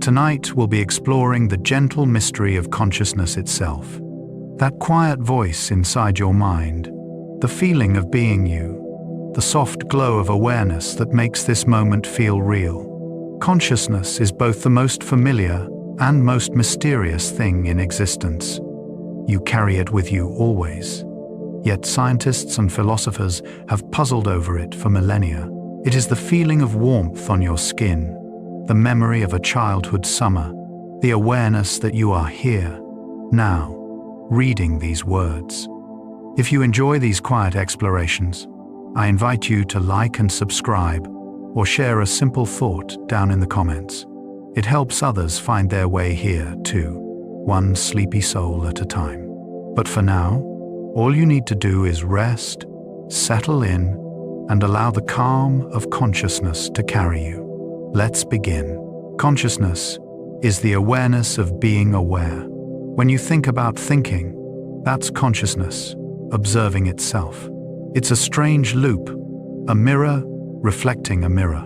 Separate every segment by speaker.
Speaker 1: Tonight, we'll be exploring the gentle mystery of consciousness itself. That quiet voice inside your mind, the feeling of being you, the soft glow of awareness that makes this moment feel real. Consciousness is both the most familiar and most mysterious thing in existence. You carry it with you always. Yet scientists and philosophers have puzzled over it for millennia. It is the feeling of warmth on your skin, the memory of a childhood summer, the awareness that you are here, now, reading these words. If you enjoy these quiet explorations, I invite you to like and subscribe or share a simple thought down in the comments. It helps others find their way here too, one sleepy soul at a time. But for now, all you need to do is rest, settle in, and allow the calm of consciousness to carry you. Let's begin. Consciousness is the awareness of being aware. When you think about thinking, that's consciousness, observing itself. It's a strange loop, a mirror reflecting a mirror.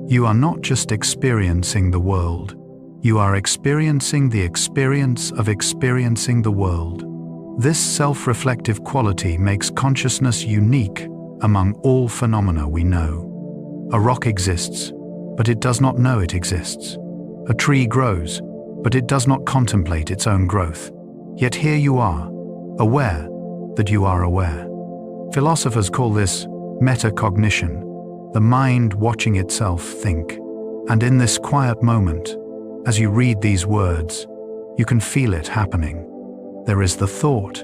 Speaker 1: You are not just experiencing the world, you are experiencing the experience of experiencing the world. This self-reflective quality makes consciousness unique among all phenomena we know. A rock exists, but it does not know it exists. A tree grows, but it does not contemplate its own growth. Yet here you are, aware that you are aware. Philosophers call this metacognition, the mind watching itself think. And in this quiet moment, as you read these words, you can feel it happening. There is the thought,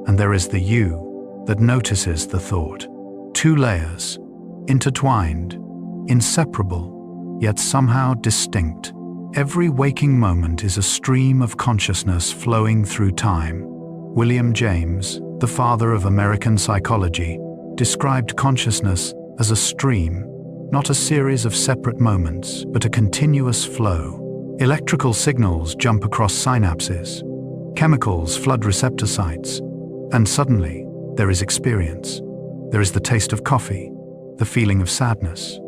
Speaker 1: and there is the you that notices the thought. Two layers, intertwined, inseparable, yet somehow distinct. Every waking moment is a stream of consciousness flowing through time. William James, the father of American psychology, described consciousness as a stream, not a series of separate moments, but a continuous flow. Electrical signals jump across synapses, chemicals flood receptor sites, and suddenly there is experience. There is the taste of coffee, the feeling of sadness,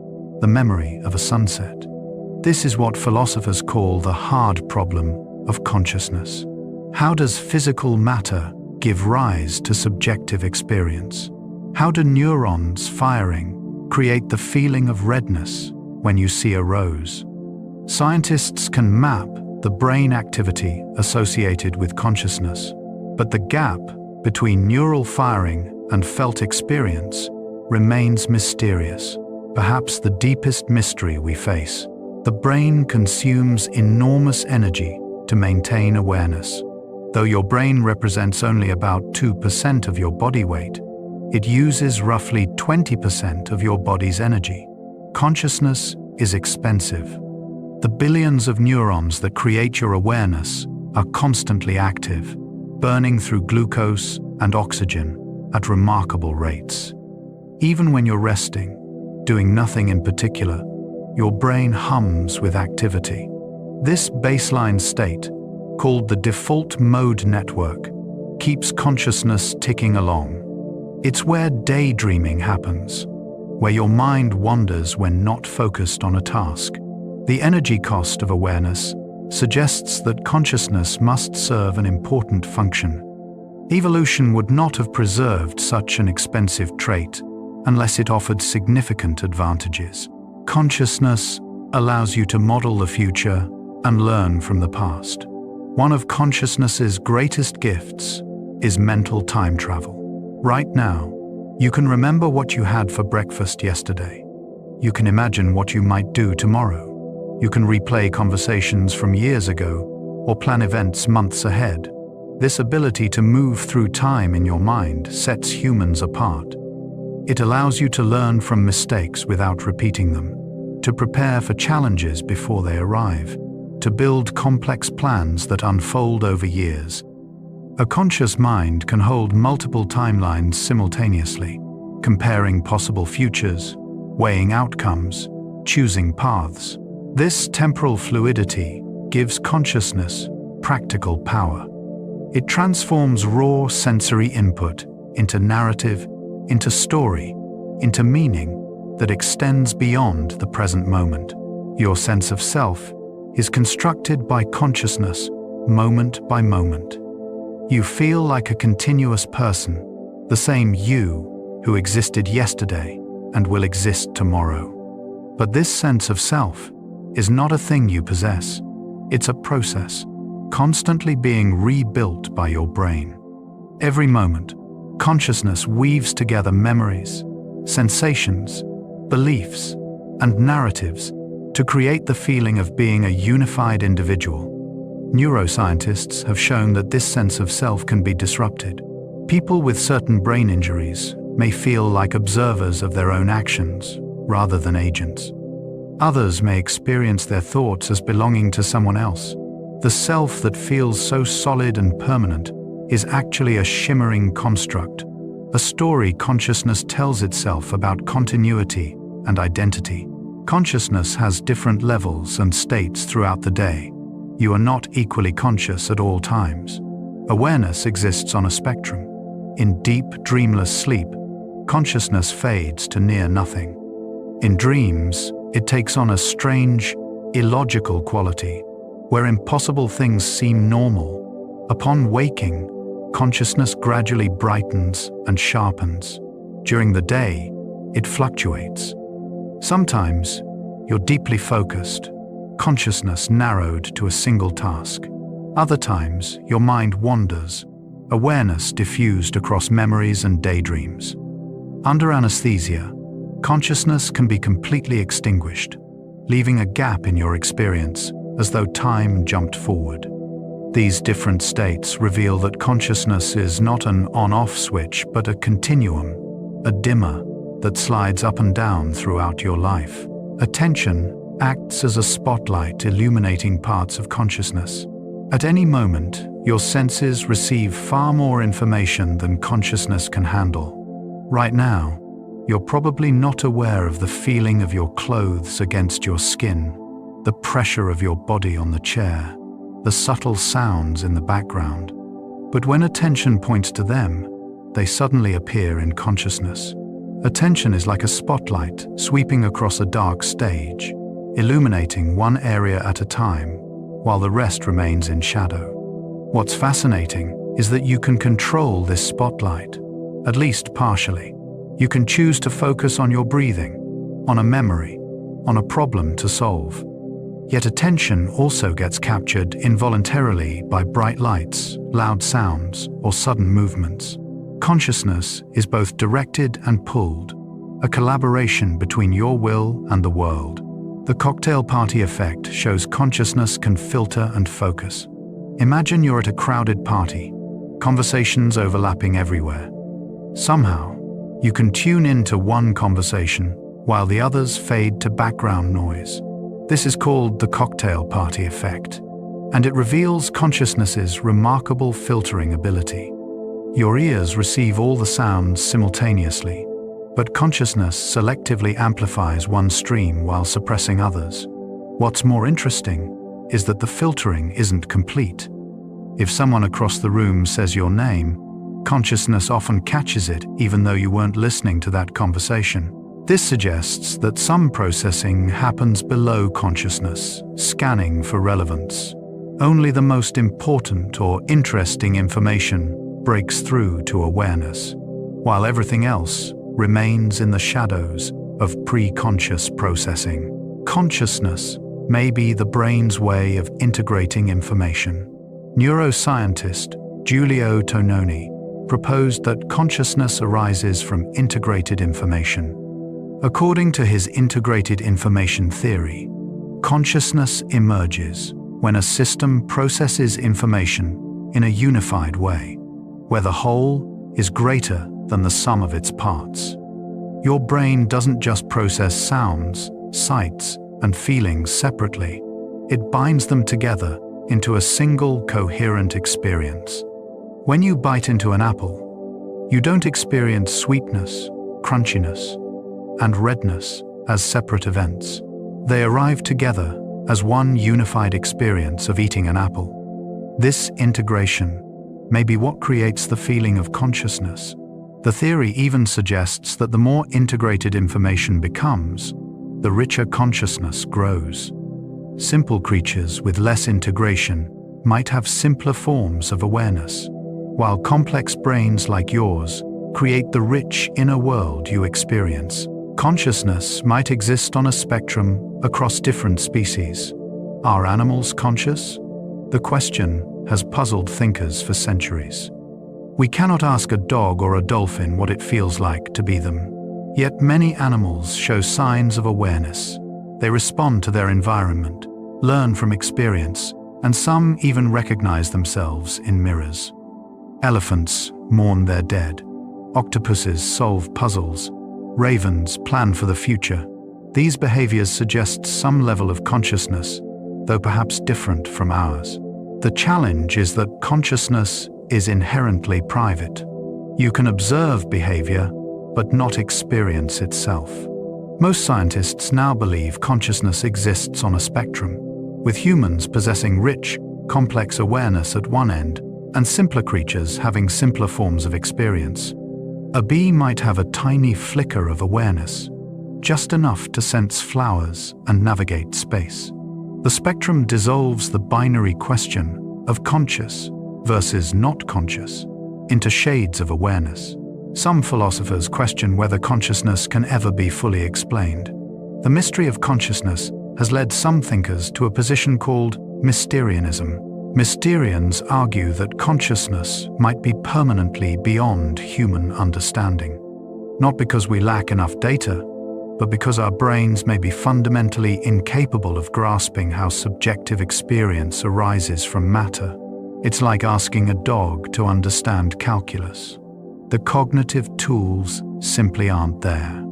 Speaker 1: the memory of a sunset. This is what philosophers call the hard problem of consciousness. How does physical matter give rise to subjective experience? How do neurons firing create the feeling of redness when you see a rose? Scientists can map the brain activity associated with consciousness, but the gap between neural firing and felt experience remains mysterious, perhaps the deepest mystery we face. The brain consumes enormous energy to maintain awareness. Though your brain represents only about 2% of your body weight, it uses roughly 20% of your body's energy. Consciousness is expensive. The billions of neurons that create your awareness are constantly active, burning through glucose and oxygen at remarkable rates. Even when you're resting, doing nothing in particular, your brain hums with activity. This baseline state, called the default mode network, keeps consciousness ticking along. It's where daydreaming happens, where your mind wanders when not focused on a task. The energy cost of awareness suggests that consciousness must serve an important function. Evolution would not have preserved such an expensive trait unless it offered significant advantages. Consciousness allows you to model the future and learn from the past. One of consciousness's greatest gifts is mental time travel. Right now, you can remember what you had for breakfast yesterday. You can imagine what you might do tomorrow. You can replay conversations from years ago or plan events months ahead. This ability to move through time in your mind sets humans apart. It allows you to learn from mistakes without repeating them, to prepare for challenges before they arrive, to build complex plans that unfold over years. A conscious mind can hold multiple timelines simultaneously, comparing possible futures, weighing outcomes, choosing paths. This temporal fluidity gives consciousness practical power. It transforms raw sensory input into narrative, into story, into meaning that extends beyond the present moment. Your sense of self is constructed by consciousness, moment by moment. You feel like a continuous person, the same you who existed yesterday and will exist tomorrow. But this sense of self is not a thing you possess. It's a process, constantly being rebuilt by your brain. Every moment, consciousness weaves together memories, sensations, beliefs, and narratives to create the feeling of being a unified individual. Neuroscientists have shown that this sense of self can be disrupted. People with certain brain injuries may feel like observers of their own actions rather than agents. Others may experience their thoughts as belonging to someone else. The self that feels so solid and permanent is actually a shimmering construct, a story consciousness tells itself about continuity and identity. Consciousness has different levels and states throughout the day. You are not equally conscious at all times. Awareness exists on a spectrum. In deep, dreamless sleep, consciousness fades to near nothing. In dreams, it takes on a strange, illogical quality, where impossible things seem normal. Upon waking, consciousness gradually brightens and sharpens. During the day, it fluctuates. Sometimes, you're deeply focused, consciousness narrowed to a single task. Other times, your mind wanders, awareness diffused across memories and daydreams. Under anesthesia, consciousness can be completely extinguished, leaving a gap in your experience as though time jumped forward. These different states reveal that consciousness is not an on-off switch, but a continuum, a dimmer that slides up and down throughout your life. Attention acts as a spotlight illuminating parts of consciousness. At any moment, your senses receive far more information than consciousness can handle. Right now, you're probably not aware of the feeling of your clothes against your skin, the pressure of your body on the chair, the subtle sounds in the background. But when attention points to them, they suddenly appear in consciousness. Attention is like a spotlight sweeping across a dark stage, illuminating one area at a time, while the rest remains in shadow. What's fascinating is that you can control this spotlight, at least partially. You can choose to focus on your breathing, on a memory, on a problem to solve. Yet attention also gets captured involuntarily by bright lights, loud sounds, or sudden movements. Consciousness is both directed and pulled, a collaboration between your will and the world. The cocktail party effect shows consciousness can filter and focus. Imagine you're at a crowded party, conversations overlapping everywhere. Somehow, you can tune into one conversation while the others fade to background noise. This is called the cocktail party effect, and it reveals consciousness's remarkable filtering ability. Your ears receive all the sounds simultaneously, but consciousness selectively amplifies one stream while suppressing others. What's more interesting is that the filtering isn't complete. If someone across the room says your name, consciousness often catches it even though you weren't listening to that conversation. This suggests that some processing happens below consciousness, scanning for relevance. Only the most important or interesting information breaks through to awareness, while everything else remains in the shadows of pre-conscious processing. Consciousness may be the brain's way of integrating information. Neuroscientist Giulio Tononi proposed that consciousness arises from integrated information. According to his integrated information theory, consciousness emerges when a system processes information in a unified way, where the whole is greater than the sum of its parts. Your brain doesn't just process sounds, sights, and feelings separately. It binds them together into a single coherent experience. When you bite into an apple, you don't experience sweetness, crunchiness, and redness as separate events. They arrive together as one unified experience of eating an apple. This integration may be what creates the feeling of consciousness. The theory even suggests that the more integrated information becomes, the richer consciousness grows. Simple creatures with less integration might have simpler forms of awareness, while complex brains like yours create the rich inner world you experience. Consciousness might exist on a spectrum across different species. Are animals conscious? The question has puzzled thinkers for centuries. We cannot ask a dog or a dolphin what it feels like to be them. Yet many animals show signs of awareness. They respond to their environment, learn from experience, and some even recognize themselves in mirrors. Elephants mourn their dead. Octopuses solve puzzles. Ravens plan for the future. These behaviors suggest some level of consciousness, though perhaps different from ours. The challenge is that consciousness is inherently private. You can observe behavior, but not experience itself. Most scientists now believe consciousness exists on a spectrum, with humans possessing rich, complex awareness at one end, and simpler creatures having simpler forms of experience. A bee might have a tiny flicker of awareness, just enough to sense flowers and navigate space. The spectrum dissolves the binary question of conscious versus not conscious into shades of awareness. Some philosophers question whether consciousness can ever be fully explained. The mystery of consciousness has led some thinkers to a position called Mysterianism. Mysterians argue that consciousness might be permanently beyond human understanding, not because we lack enough data, but because our brains may be fundamentally incapable of grasping how subjective experience arises from matter. It's like asking a dog to understand calculus. The cognitive tools simply aren't there.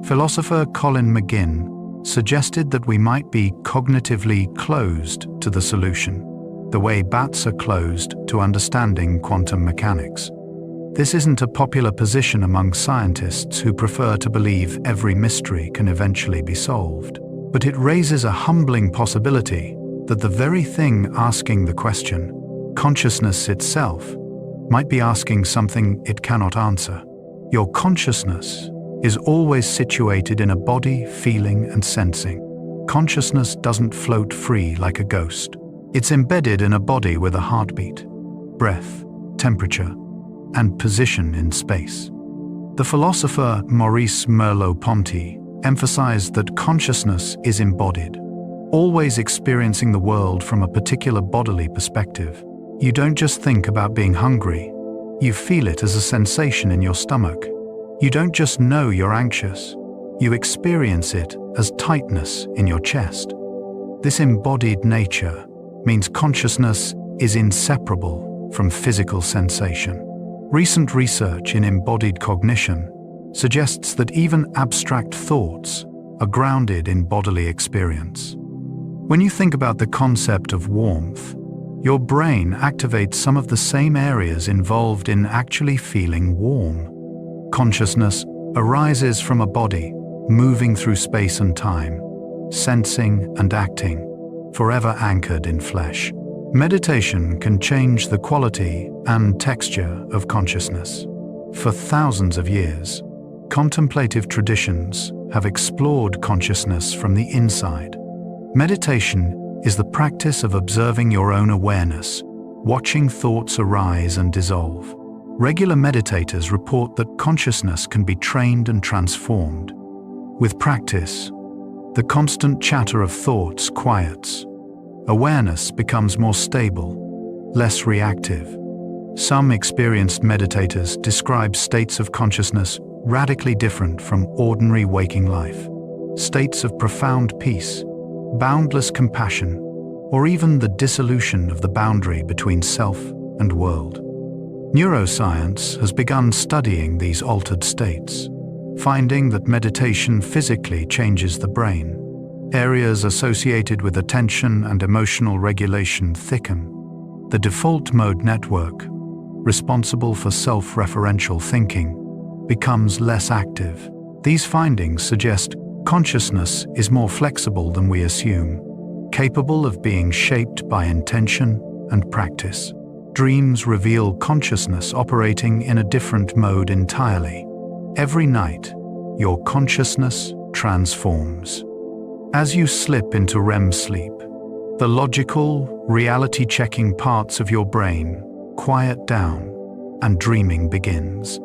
Speaker 1: Philosopher Colin McGinn suggested that we might be cognitively closed to the solution, the way bats are closed to understanding quantum mechanics. This isn't a popular position among scientists who prefer to believe every mystery can eventually be solved, but it raises a humbling possibility that the very thing asking the question, consciousness itself, might be asking something it cannot answer. Your consciousness is always situated in a body, feeling, and sensing. Consciousness doesn't float free like a ghost. It's embedded in a body with a heartbeat, breath, temperature, and position in space. The philosopher Maurice Merleau-Ponty emphasized that consciousness is embodied, always experiencing the world from a particular bodily perspective. You don't just think about being hungry, you feel it as a sensation in your stomach. You don't just know you're anxious, you experience it as tightness in your chest. This embodied nature means consciousness is inseparable from physical sensation. Recent research in embodied cognition suggests that even abstract thoughts are grounded in bodily experience. When you think about the concept of warmth, your brain activates some of the same areas involved in actually feeling warm. Consciousness arises from a body, moving through space and time, sensing and acting, forever anchored in flesh. Meditation can change the quality and texture of consciousness. For thousands of years, contemplative traditions have explored consciousness from the inside. Meditation is the practice of observing your own awareness, watching thoughts arise and dissolve. Regular meditators report that consciousness can be trained and transformed. With practice, the constant chatter of thoughts quiets. Awareness becomes more stable, less reactive. Some experienced meditators describe states of consciousness radically different from ordinary waking life. States of profound peace, boundless compassion, or even the dissolution of the boundary between self and world. Neuroscience has begun studying these altered states, finding that meditation physically changes the brain. Areas associated with attention and emotional regulation thicken. The default mode network, responsible for self-referential thinking, becomes less active. These findings suggest consciousness is more flexible than we assume, capable of being shaped by intention and practice. Dreams reveal consciousness operating in a different mode entirely. Every night, your consciousness transforms. As you slip into REM sleep, the logical, reality-checking parts of your brain quiet down and dreaming begins.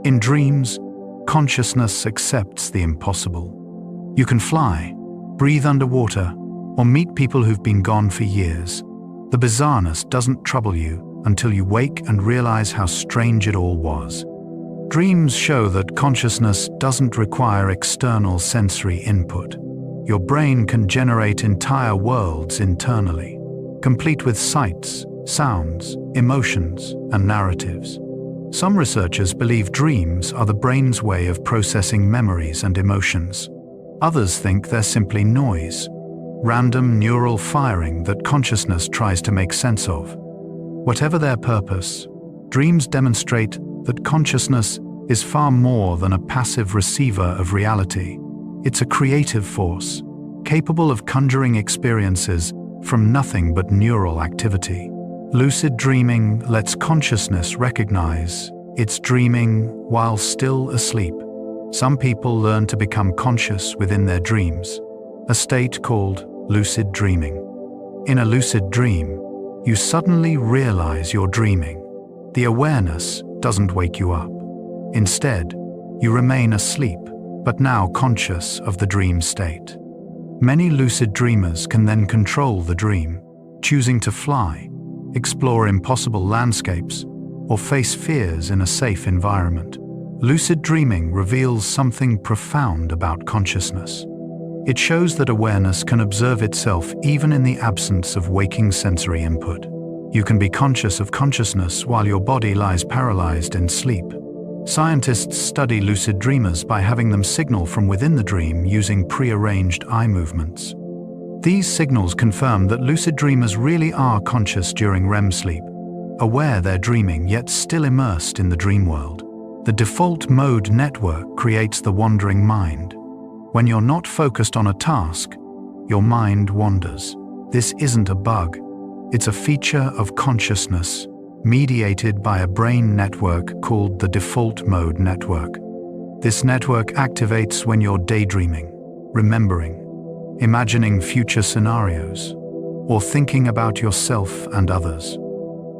Speaker 1: In dreams, consciousness accepts the impossible. You can fly, breathe underwater, or meet people who've been gone for years. The bizarreness doesn't trouble you until you wake and realize how strange it all was. Dreams show that consciousness doesn't require external sensory input. Your brain can generate entire worlds internally, complete with sights, sounds, emotions, and narratives. Some researchers believe dreams are the brain's way of processing memories and emotions. Others think they're simply noise, random neural firing that consciousness tries to make sense of. Whatever their purpose, dreams demonstrate that consciousness is far more than a passive receiver of reality. It's a creative force, capable of conjuring experiences from nothing but neural activity. Lucid dreaming lets consciousness recognize it's dreaming while still asleep. Some people learn to become conscious within their dreams, a state called lucid dreaming. In a lucid dream, you suddenly realize you're dreaming. The awareness doesn't wake you up. Instead, you remain asleep, but now conscious of the dream state. Many lucid dreamers can then control the dream, choosing to fly, explore impossible landscapes, or face fears in a safe environment. Lucid dreaming reveals something profound about consciousness. It shows that awareness can observe itself even in the absence of waking sensory input. You can be conscious of consciousness while your body lies paralyzed in sleep. Scientists study lucid dreamers by having them signal from within the dream using pre-arranged eye movements. These signals confirm that lucid dreamers really are conscious during REM sleep, aware they're dreaming yet still immersed in the dream world. The default mode network creates the wandering mind. When you're not focused on a task, your mind wanders. This isn't a bug. It's a feature of consciousness, mediated by a brain network called the default mode network. This network activates when you're daydreaming, remembering, imagining future scenarios, or thinking about yourself and others.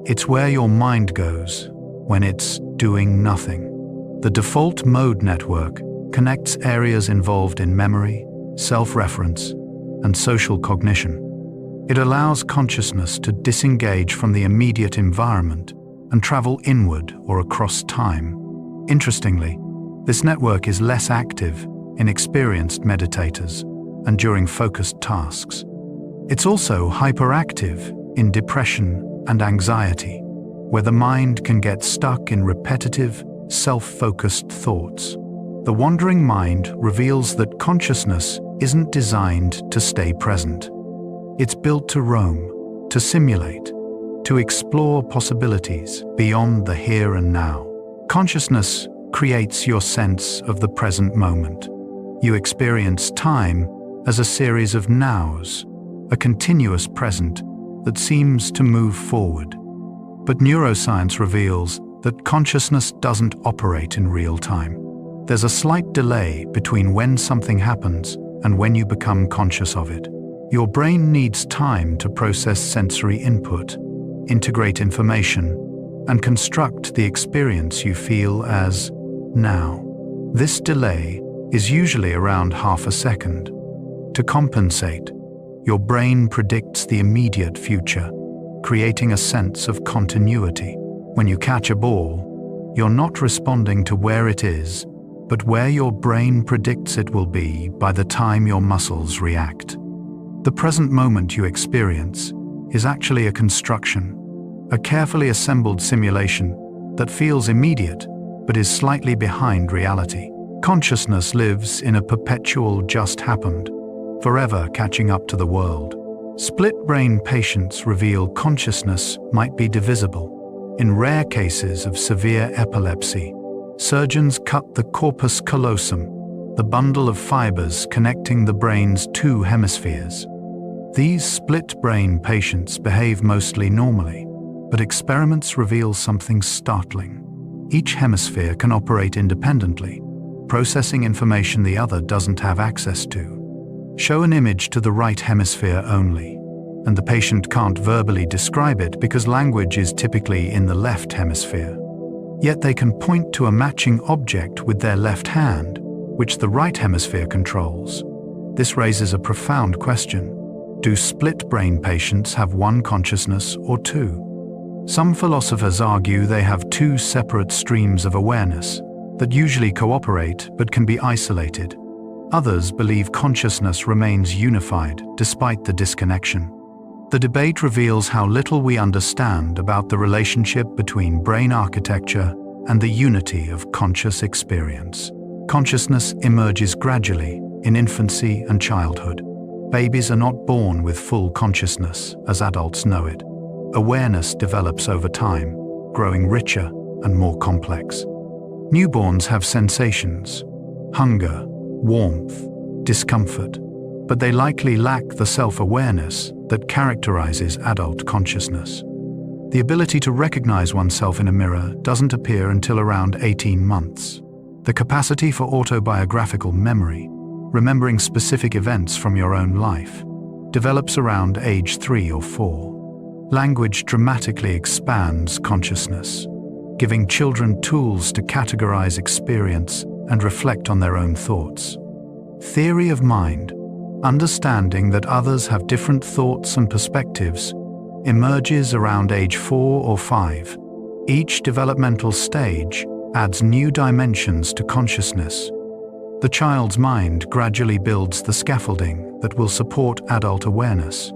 Speaker 1: It's where your mind goes when it's doing nothing. The default mode network connects areas involved in memory, self-reference, and social cognition. It allows consciousness to disengage from the immediate environment and travel inward or across time. Interestingly, this network is less active in experienced meditators and during focused tasks. It's also hyperactive in depression and anxiety, where the mind can get stuck in repetitive, self-focused thoughts. The wandering mind reveals that consciousness isn't designed to stay present. It's built to roam, to simulate, to explore possibilities beyond the here and now. Consciousness creates your sense of the present moment. You experience time as a series of nows, a continuous present that seems to move forward. But neuroscience reveals that consciousness doesn't operate in real time. There's a slight delay between when something happens and when you become conscious of it. Your brain needs time to process sensory input, integrate information, and construct the experience you feel as now. This delay is usually around half a second. To compensate, your brain predicts the immediate future, creating a sense of continuity. When you catch a ball, you're not responding to where it is, but where your brain predicts it will be by the time your muscles react. The present moment you experience is actually a construction, a carefully assembled simulation that feels immediate but is slightly behind reality. Consciousness lives in a perpetual just happened, forever catching up to the world. Split-brain patients reveal consciousness might be divisible. In rare cases of severe epilepsy, surgeons cut the corpus callosum, the bundle of fibers connecting the brain's two hemispheres. These split-brain patients behave mostly normally, but experiments reveal something startling. Each hemisphere can operate independently, processing information the other doesn't have access to. Show an image to the right hemisphere only, and the patient can't verbally describe it because language is typically in the left hemisphere. Yet they can point to a matching object with their left hand, which the right hemisphere controls. This raises a profound question. Do split-brain patients have one consciousness or two? Some philosophers argue they have two separate streams of awareness that usually cooperate but can be isolated. Others believe consciousness remains unified despite the disconnection. The debate reveals how little we understand about the relationship between brain architecture and the unity of conscious experience. Consciousness emerges gradually in infancy and childhood. Babies are not born with full consciousness as adults know it. Awareness develops over time, growing richer and more complex. Newborns have sensations, hunger, warmth, discomfort, but they likely lack the self-awareness that characterizes adult consciousness. The ability to recognize oneself in a mirror doesn't appear until around 18 months. The capacity for autobiographical memory, remembering specific events from your own life, develops around age 3 or 4. Language dramatically expands consciousness, giving children tools to categorize experience and reflect on their own thoughts. Theory of mind, understanding that others have different thoughts and perspectives, emerges around age 4 or 5. Each developmental stage adds new dimensions to consciousness. The child's mind gradually builds the scaffolding that will support adult awareness,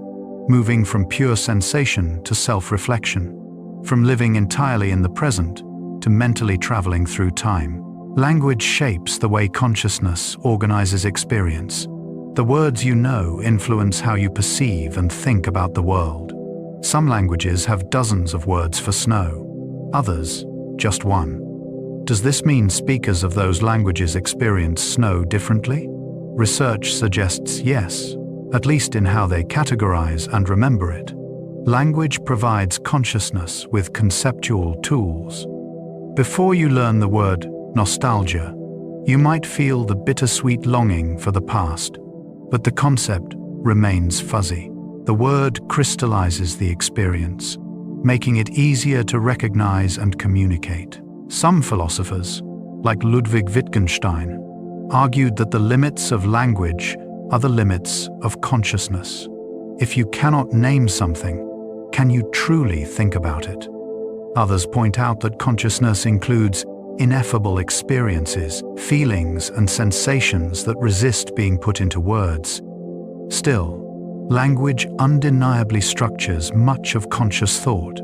Speaker 1: moving from pure sensation to self-reflection, from living entirely in the present to mentally traveling through time. Language shapes the way consciousness organizes experience. The words you know influence how you perceive and think about the world. Some languages have dozens of words for snow, others just one. Does this mean speakers of those languages experience snow differently? Research suggests yes, at least in how they categorize and remember it. Language provides consciousness with conceptual tools. Before you learn the word nostalgia, you might feel the bittersweet longing for the past, but the concept remains fuzzy. The word crystallizes the experience, making it easier to recognize and communicate. Some philosophers, like Ludwig Wittgenstein, argued that the limits of language are the limits of consciousness. If you cannot name something, can you truly think about it? Others point out that consciousness includes ineffable experiences, feelings, and sensations that resist being put into words. Still, language undeniably structures much of conscious thought,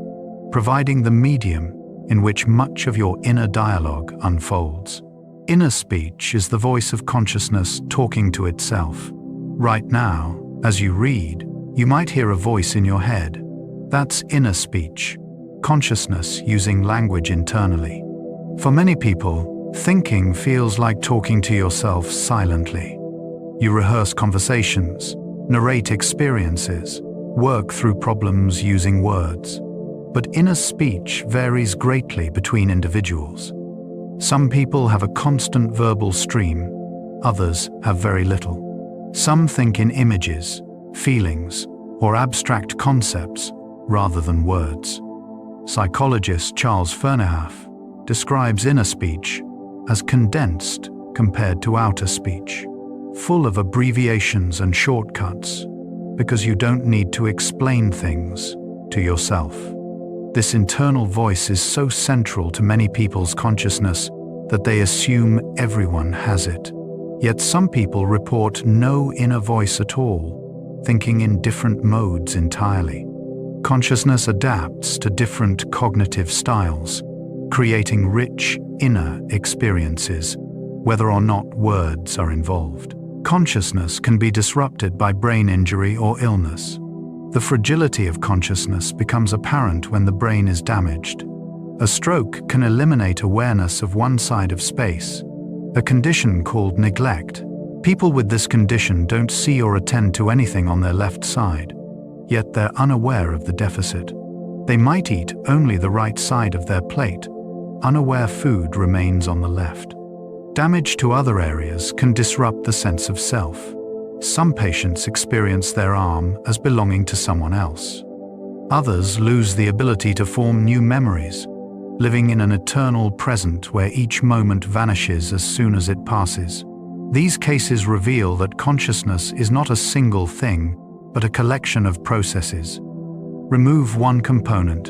Speaker 1: providing the medium in which much of your inner dialogue unfolds. Inner speech is the voice of consciousness talking to itself. Right now, as you read, you might hear a voice in your head. That's inner speech, consciousness using language internally. For many people, thinking feels like talking to yourself silently. You rehearse conversations, narrate experiences, work through problems using words. But inner speech varies greatly between individuals. Some people have a constant verbal stream, others have very little. Some think in images, feelings, or abstract concepts rather than words. Psychologist Charles Fernehoff describes inner speech as condensed compared to outer speech, full of abbreviations and shortcuts, because you don't need to explain things to yourself. This internal voice is so central to many people's consciousness that they assume everyone has it. Yet some people report no inner voice at all, thinking in different modes entirely. Consciousness adapts to different cognitive styles, creating rich inner experiences, whether or not words are involved. Consciousness can be disrupted by brain injury or illness. The fragility of consciousness becomes apparent when the brain is damaged. A stroke can eliminate awareness of one side of space, a condition called neglect. People with this condition don't see or attend to anything on their left side, yet they're unaware of the deficit. They might eat only the right side of their plate. Unaware food remains on the left. Damage to other areas can disrupt the sense of self. Some patients experience their arm as belonging to someone else. Others lose the ability to form new memories, living in an eternal present where each moment vanishes as soon as it passes. These cases reveal that consciousness is not a single thing, but a collection of processes. Remove one component,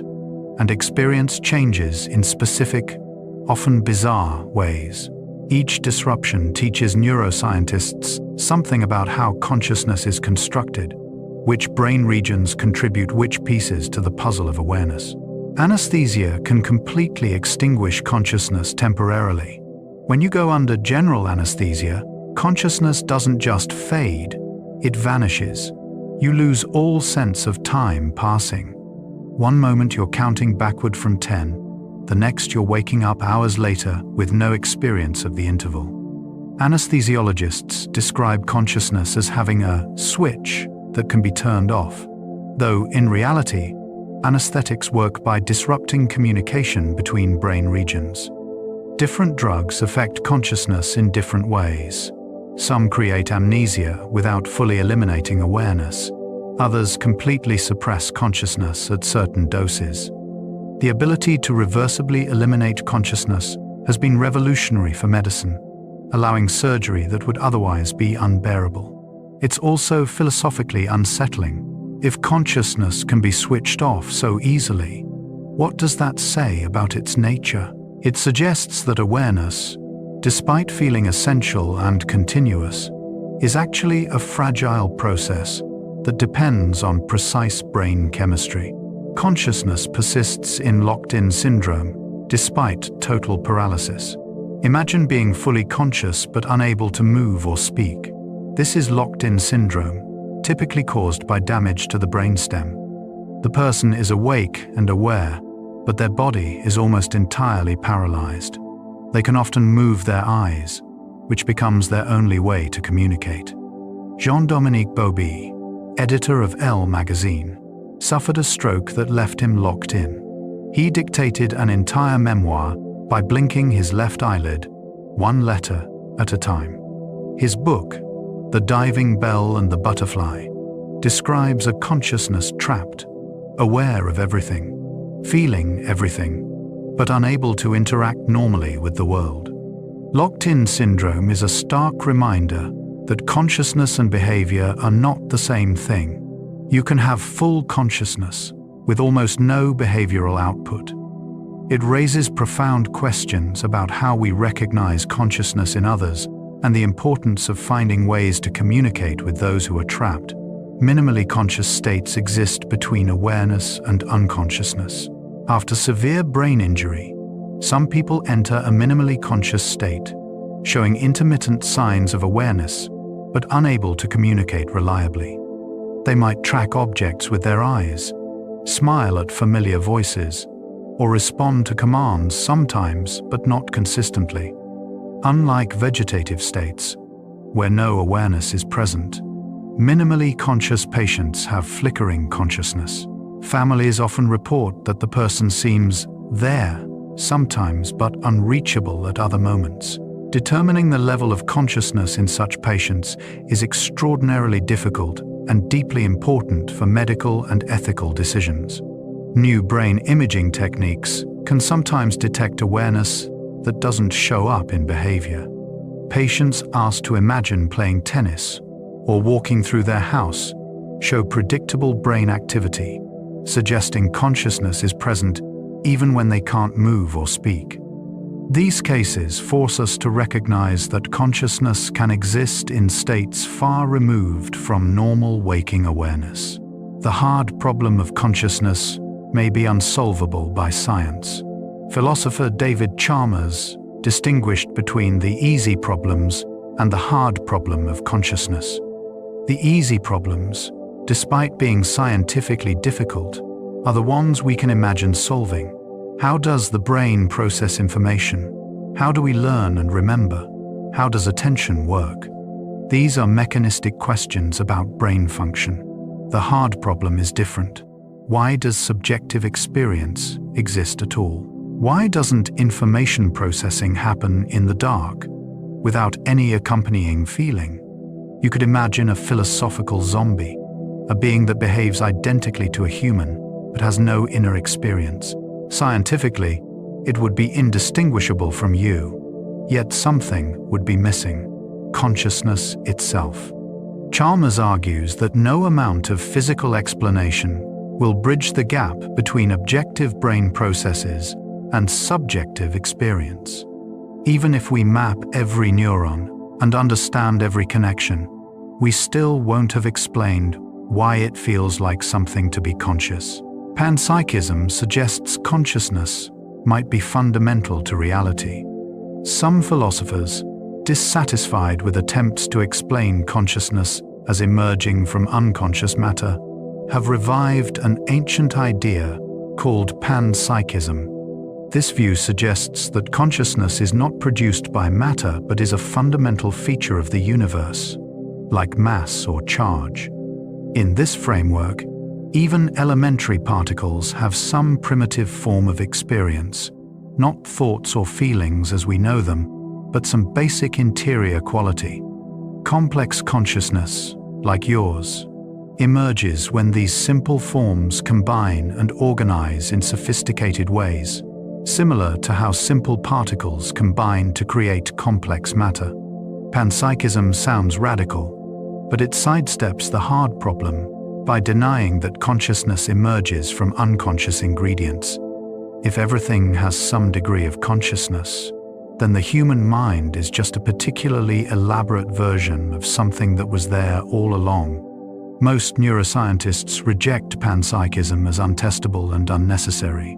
Speaker 1: and experience changes in specific, often bizarre ways. Each disruption teaches neuroscientists something about how consciousness is constructed, which brain regions contribute which pieces to the puzzle of awareness. Anesthesia can completely extinguish consciousness temporarily. When you go under general anesthesia, consciousness doesn't just fade, it vanishes. You lose all sense of time passing. One moment you're counting backward from 10, the next you're waking up hours later with no experience of the interval. Anesthesiologists describe consciousness as having a switch that can be turned off, though in reality, anesthetics work by disrupting communication between brain regions. Different drugs affect consciousness in different ways. Some create amnesia without fully eliminating awareness. Others completely suppress consciousness at certain doses. The ability to reversibly eliminate consciousness has been revolutionary for medicine, allowing surgery that would otherwise be unbearable. It's also philosophically unsettling. If consciousness can be switched off so easily, what does that say about its nature? It suggests that awareness, despite feeling essential and continuous, is actually a fragile process that depends on precise brain chemistry. Consciousness persists in locked-in syndrome, despite total paralysis. Imagine being fully conscious but unable to move or speak. This is locked-in syndrome, typically caused by damage to the brainstem. The person is awake and aware, but their body is almost entirely paralyzed. They can often move their eyes, which becomes their only way to communicate. Jean-Dominique Bauby, editor of Elle magazine, suffered a stroke that left him locked in. He dictated an entire memoir by blinking his left eyelid, one letter at a time. His book, The Diving Bell and the Butterfly, describes a consciousness trapped, aware of everything, feeling everything, but unable to interact normally with the world. Locked-in syndrome is a stark reminder that consciousness and behavior are not the same thing. You can have full consciousness with almost no behavioral output. It raises profound questions about how we recognize consciousness in others and the importance of finding ways to communicate with those who are trapped. Minimally conscious states exist between awareness and unconsciousness. After severe brain injury, some people enter a minimally conscious state, showing intermittent signs of awareness, but unable to communicate reliably. They might track objects with their eyes, smile at familiar voices, or respond to commands sometimes but not consistently. Unlike vegetative states, where no awareness is present, minimally conscious patients have flickering consciousness. Families often report that the person seems there sometimes but unreachable at other moments. Determining the level of consciousness in such patients is extraordinarily difficult and deeply important for medical and ethical decisions. New brain imaging techniques can sometimes detect awareness that doesn't show up in behavior. Patients asked to imagine playing tennis or walking through their house show predictable brain activity, suggesting consciousness is present even when they can't move or speak. These cases force us to recognize that consciousness can exist in states far removed from normal waking awareness. The hard problem of consciousness may be unsolvable by science. Philosopher David Chalmers distinguished between the easy problems and the hard problem of consciousness. The easy problems, despite being scientifically difficult, are the ones we can imagine solving. How does the brain process information? How do we learn and remember? How does attention work? These are mechanistic questions about brain function. The hard problem is different. Why does subjective experience exist at all? Why doesn't information processing happen in the dark, without any accompanying feeling? You could imagine a philosophical zombie, a being that behaves identically to a human, but has no inner experience. Scientifically, it would be indistinguishable from you, yet something would be missing: consciousness itself. Chalmers argues that no amount of physical explanation will bridge the gap between objective brain processes and subjective experience. Even if we map every neuron and understand every connection, we still won't have explained why it feels like something to be conscious. Panpsychism suggests consciousness might be fundamental to reality. Some philosophers, dissatisfied with attempts to explain consciousness as emerging from unconscious matter, have revived an ancient idea called panpsychism. This view suggests that consciousness is not produced by matter but is a fundamental feature of the universe, like mass or charge. In this framework, even elementary particles have some primitive form of experience, not thoughts or feelings as we know them, but some basic interior quality. Complex consciousness, like yours, emerges when these simple forms combine and organize in sophisticated ways, similar to how simple particles combine to create complex matter. Panpsychism sounds radical, but it sidesteps the hard problem by denying that consciousness emerges from unconscious ingredients. If everything has some degree of consciousness, then the human mind is just a particularly elaborate version of something that was there all along. Most neuroscientists reject panpsychism as untestable and unnecessary,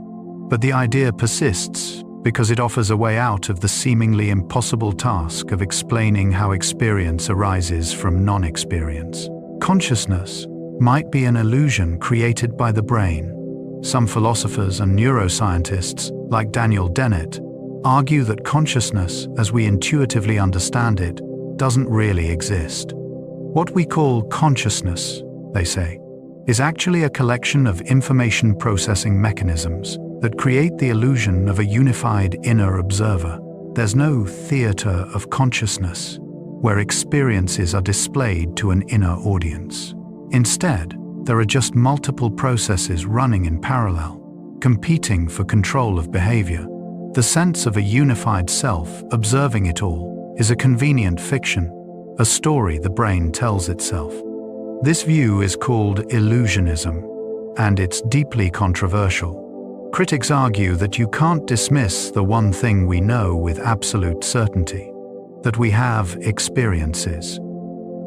Speaker 1: but the idea persists because it offers a way out of the seemingly impossible task of explaining how experience arises from non-experience. Consciousness might be an illusion created by the brain. Some philosophers and neuroscientists, like Daniel Dennett, argue that consciousness, as we intuitively understand it, doesn't really exist. What we call consciousness, they say, is actually a collection of information processing mechanisms that create the illusion of a unified inner observer. There's no theater of consciousness, where experiences are displayed to an inner audience. Instead, there are just multiple processes running in parallel, competing for control of behavior. The sense of a unified self observing it all is a convenient fiction, a story the brain tells itself. This view is called illusionism, and it's deeply controversial. Critics argue that you can't dismiss the one thing we know with absolute certainty, that we have experiences.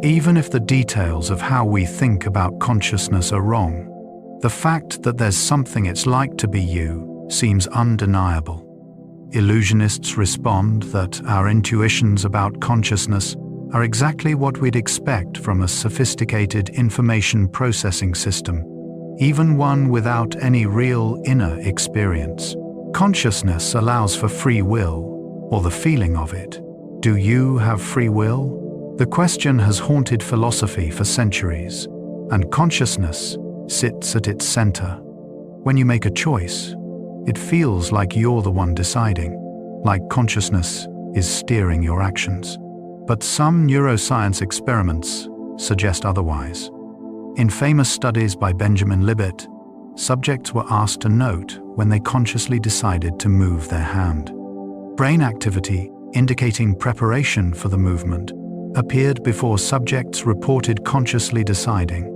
Speaker 1: Even if the details of how we think about consciousness are wrong, the fact that there's something it's like to be you seems undeniable. Illusionists respond that our intuitions about consciousness are exactly what we'd expect from a sophisticated information processing system, even one without any real inner experience. Consciousness allows for free will, or the feeling of it. Do you have free will? The question has haunted philosophy for centuries, and consciousness sits at its center. When you make a choice, it feels like you're the one deciding, like consciousness is steering your actions. But some neuroscience experiments suggest otherwise. In famous studies by Benjamin Libet, subjects were asked to note when they consciously decided to move their hand. Brain activity indicating preparation for the movement appeared before subjects reported consciously deciding.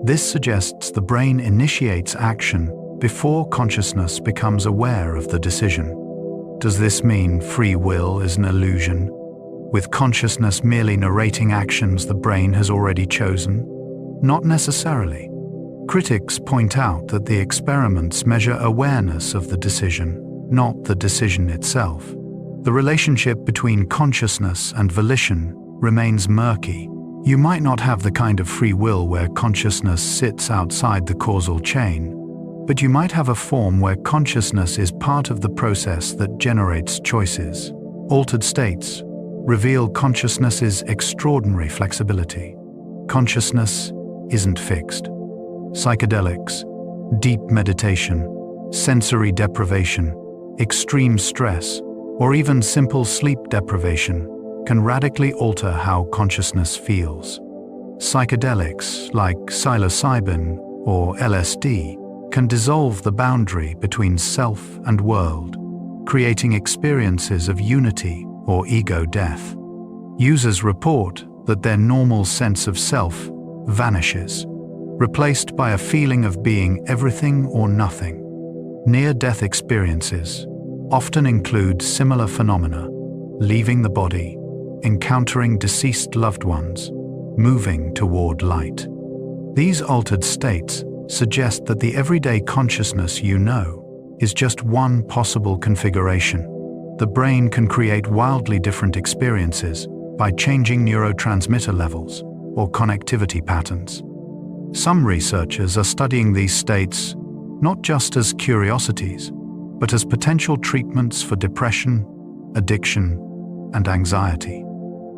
Speaker 1: This suggests the brain initiates action before consciousness becomes aware of the decision. Does this mean free will is an illusion, with consciousness merely narrating actions the brain has already chosen? Not necessarily. Critics point out that the experiments measure awareness of the decision, not the decision itself. The relationship between consciousness and volition remains murky. You might not have the kind of free will where consciousness sits outside the causal chain, but you might have a form where consciousness is part of the process that generates choices. Altered states reveal consciousness's extraordinary flexibility. Consciousness isn't fixed. Psychedelics, deep meditation, sensory deprivation, extreme stress, or even simple sleep deprivation can radically alter how consciousness feels. Psychedelics like psilocybin or LSD can dissolve the boundary between self and world, creating experiences of unity or ego death. Users report that their normal sense of self vanishes, replaced by a feeling of being everything or nothing. Near-death experiences often include similar phenomena: leaving the body, encountering deceased loved ones, moving toward light. These altered states suggest that the everyday consciousness you know is just one possible configuration. The brain can create wildly different experiences by changing neurotransmitter levels or connectivity patterns. Some researchers are studying these states not just as curiosities, but as potential treatments for depression, addiction, and anxiety.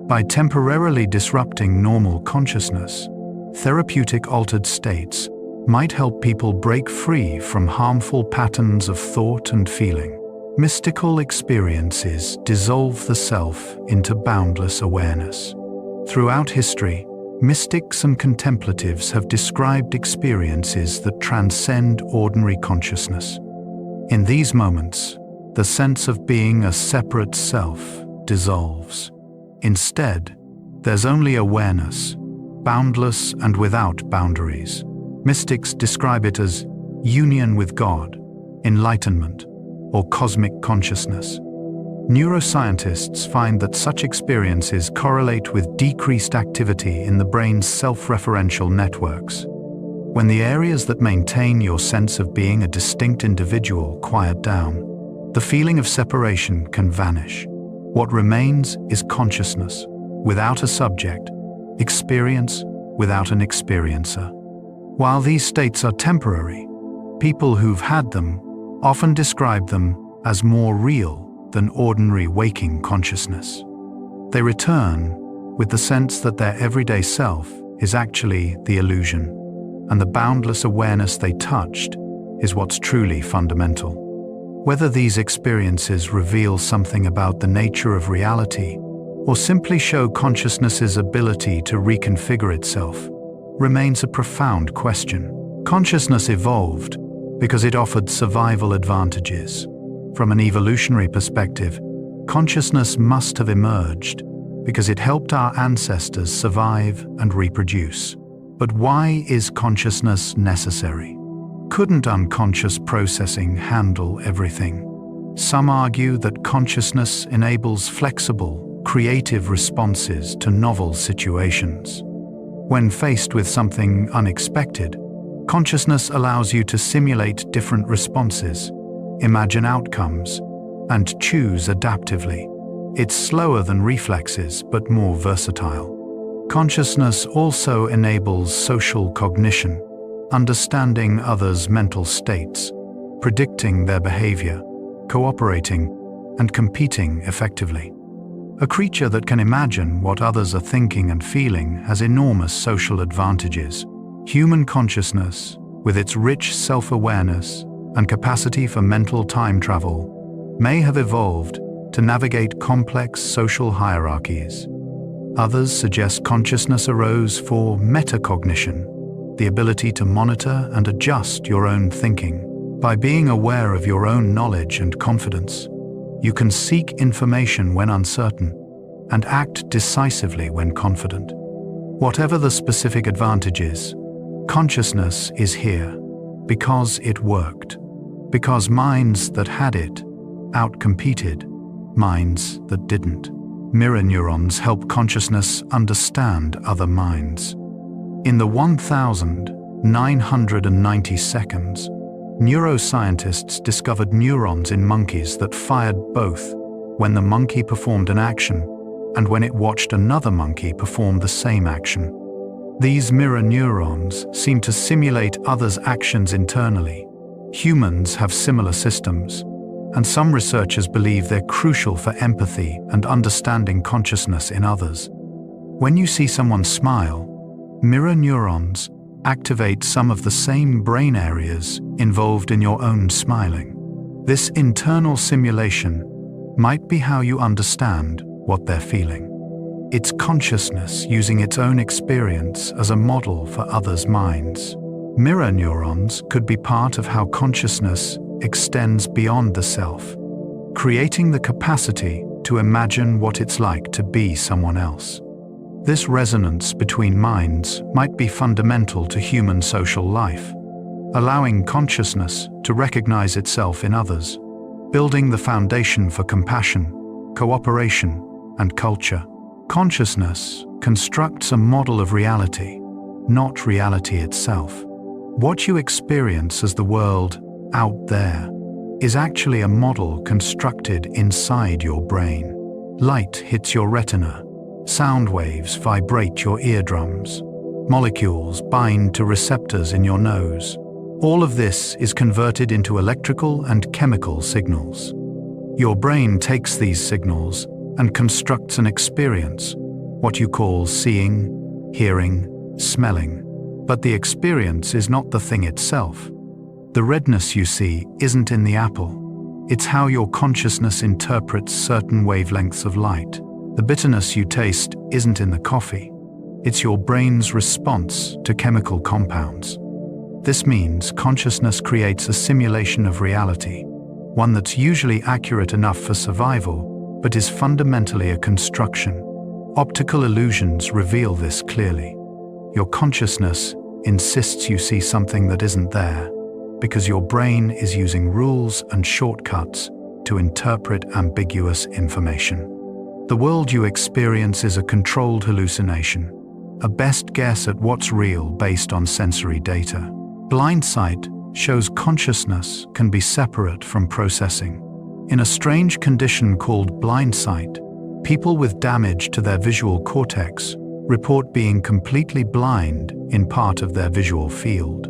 Speaker 1: By temporarily disrupting normal consciousness, therapeutic altered states might help people break free from harmful patterns of thought and feeling. Mystical experiences dissolve the self into boundless awareness. Throughout history, mystics and contemplatives have described experiences that transcend ordinary consciousness. In these moments, the sense of being a separate self dissolves. Instead, there's only awareness, boundless and without boundaries. Mystics describe it as union with God, enlightenment, or cosmic consciousness. Neuroscientists find that such experiences correlate with decreased activity in the brain's self-referential networks. When the areas that maintain your sense of being a distinct individual quiet down, the feeling of separation can vanish. What remains is consciousness, without a subject, experience without an experiencer. While these states are temporary, people who've had them often describe them as more real than ordinary waking consciousness. They return with the sense that their everyday self is actually the illusion, and the boundless awareness they touched is what's truly fundamental. Whether these experiences reveal something about the nature of reality or simply show consciousness's ability to reconfigure itself remains a profound question. Consciousness evolved because it offered survival advantages. From an evolutionary perspective, consciousness must have emerged because it helped our ancestors survive and reproduce. But why is consciousness necessary? Couldn't unconscious processing handle everything? Some argue that consciousness enables flexible, creative responses to novel situations. When faced with something unexpected, consciousness allows you to simulate different responses, imagine outcomes, and choose adaptively. It's slower than reflexes, but more versatile. Consciousness also enables social cognition, understanding others' mental states, predicting their behavior, cooperating, and competing effectively. A creature that can imagine what others are thinking and feeling has enormous social advantages. Human consciousness, with its rich self-awareness and capacity for mental time travel, may have evolved to navigate complex social hierarchies. Others suggest consciousness arose for metacognition, the ability to monitor and adjust your own thinking. By being aware of your own knowledge and confidence, you can seek information when uncertain and act decisively when confident. Whatever the specific advantages, consciousness is here because it worked, because minds that had it outcompeted minds that didn't. Mirror neurons help consciousness understand other minds. In the 1,990 seconds, neuroscientists discovered neurons in monkeys that fired both when the monkey performed an action and when it watched another monkey perform the same action. These mirror neurons seem to simulate others' actions internally. Humans have similar systems, and some researchers believe they're crucial for empathy and understanding consciousness in others. When you see someone smile, mirror neurons activate some of the same brain areas involved in your own smiling. This internal simulation might be how you understand what they're feeling. It's consciousness using its own experience as a model for others' minds. Mirror neurons could be part of how consciousness extends beyond the self, creating the capacity to imagine what it's like to be someone else. This resonance between minds might be fundamental to human social life, allowing consciousness to recognize itself in others, building the foundation for compassion, cooperation, and culture. Consciousness constructs a model of reality, not reality itself. What you experience as the world out there is actually a model constructed inside your brain. Light hits your retina, sound waves vibrate your eardrums, molecules bind to receptors in your nose. All of this is converted into electrical and chemical signals. Your brain takes these signals and constructs an experience, what you call seeing, hearing, smelling. But the experience is not the thing itself. The redness you see isn't in the apple. It's how your consciousness interprets certain wavelengths of light. The bitterness you taste isn't in the coffee. It's your brain's response to chemical compounds. This means consciousness creates a simulation of reality, one that's usually accurate enough for survival, but is fundamentally a construction. Optical illusions reveal this clearly. Your consciousness insists you see something that isn't there, because your brain is using rules and shortcuts to interpret ambiguous information. The world you experience is a controlled hallucination, a best guess at what's real based on sensory data. Blind sight shows consciousness can be separate from processing. In a strange condition called blind sight, people with damage to their visual cortex report being completely blind in part of their visual field.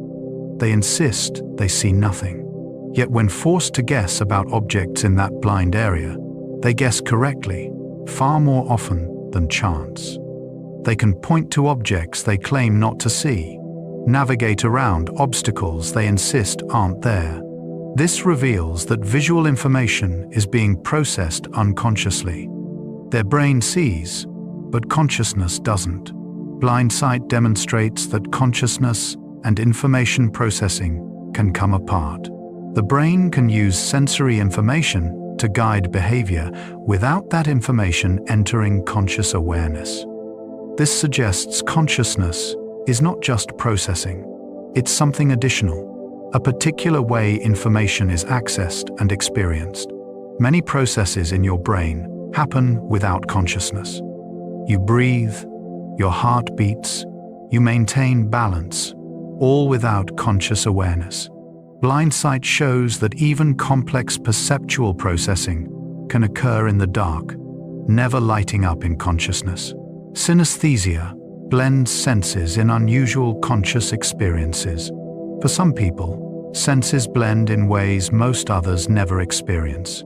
Speaker 1: They insist they see nothing. Yet when forced to guess about objects in that blind area, they guess correctly, far more often than chance. They can point to objects they claim not to see, navigate around obstacles they insist aren't there. This reveals that visual information is being processed unconsciously. Their brain sees, but consciousness doesn't. Blind sight demonstrates that consciousness and information processing can come apart. The brain can use sensory information to guide behavior without that information entering conscious awareness. This suggests consciousness is not just processing, it's something additional, a particular way information is accessed and experienced. Many processes in your brain happen without consciousness. You breathe, your heart beats, you maintain balance, all without conscious awareness. Blind sight shows that even complex perceptual processing can occur in the dark, never lighting up in consciousness. Synesthesia blends senses in unusual conscious experiences. For some people, senses blend in ways most others never experience.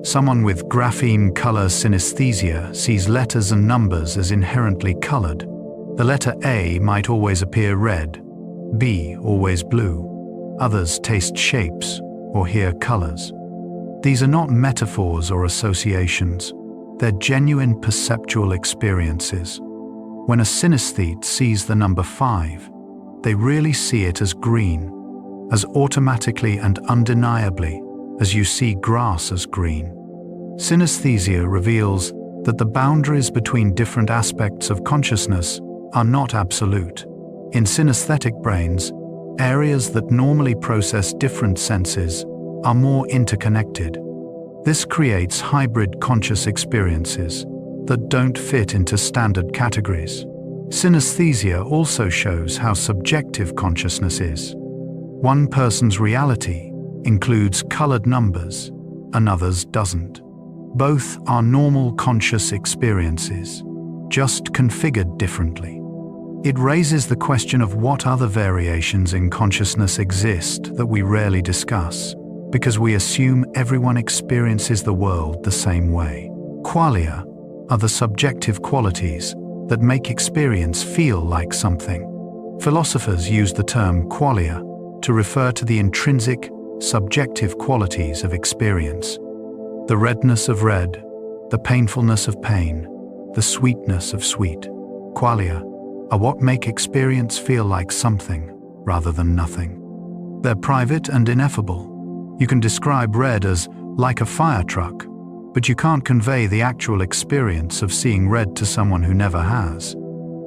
Speaker 1: Someone with grapheme color synesthesia sees letters and numbers as inherently colored. The letter A might always appear red, B always blue. Others taste shapes or hear colors. These are not metaphors or associations. They're genuine perceptual experiences. When a synesthete sees the number 5, they really see it as green, as automatically and undeniably as you see grass as green. Synesthesia reveals that the boundaries between different aspects of consciousness are not absolute. In synesthetic brains, areas that normally process different senses are more interconnected. This creates hybrid conscious experiences that don't fit into standard categories. Synesthesia also shows how subjective consciousness is. One person's reality includes colored numbers, another's doesn't. Both are normal conscious experiences, just configured differently. It raises the question of what other variations in consciousness exist that we rarely discuss, because we assume everyone experiences the world the same way. Qualia are the subjective qualities that make experience feel like something. Philosophers use the term qualia to refer to the intrinsic, subjective qualities of experience. The redness of red, the painfulness of pain, the sweetness of sweet, qualia, are what make experience feel like something rather than nothing. They're private and ineffable. You can describe red as like a fire truck, but you can't convey the actual experience of seeing red to someone who never has.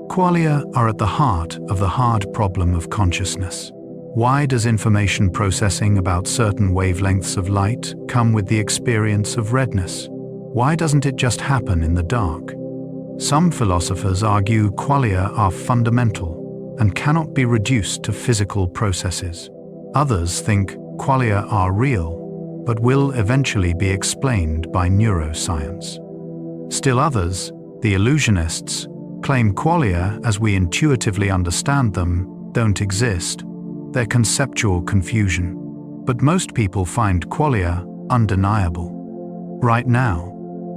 Speaker 1: Qualia are at the heart of the hard problem of consciousness. Why does information processing about certain wavelengths of light come with the experience of redness? Why doesn't it just happen in the dark? Some philosophers argue qualia are fundamental and cannot be reduced to physical processes. Others think qualia are real, but will eventually be explained by neuroscience. Still others, the illusionists, claim qualia as we intuitively understand them don't exist. They're conceptual confusion. But most people find qualia undeniable. Right now,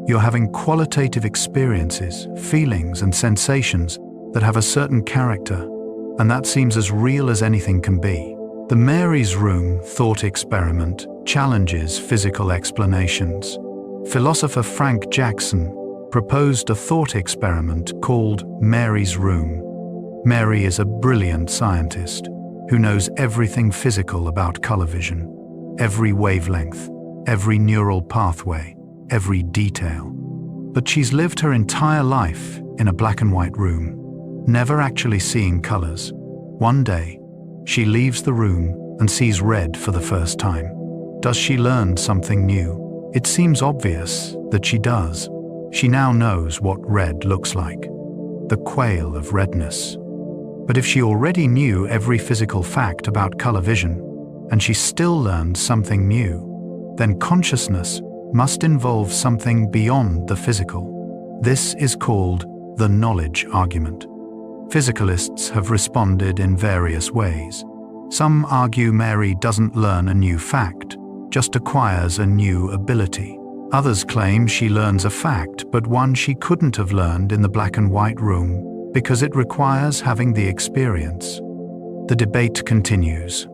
Speaker 1: you're having qualitative experiences, feelings, and sensations that have a certain character, and that seems as real as anything can be. The Mary's Room thought experiment challenges physical explanations. Philosopher Frank Jackson proposed a thought experiment called Mary's Room. Mary is a brilliant scientist who knows everything physical about color vision, every wavelength, every neural pathway, every detail. But she's lived her entire life in a black and white room, never actually seeing colors. One day, she leaves the room and sees red for the first time. Does she learn something new? It seems obvious that she does. She now knows what red looks like, the quale of redness. But if she already knew every physical fact about color vision, and she still learned something new, then consciousness must involve something beyond the physical. This is called the knowledge argument. Physicalists have responded in various ways. Some argue Mary doesn't learn a new fact, just acquires a new ability. Others claim she learns a fact, but one she couldn't have learned in the black and white room because it requires having the experience. The debate continues,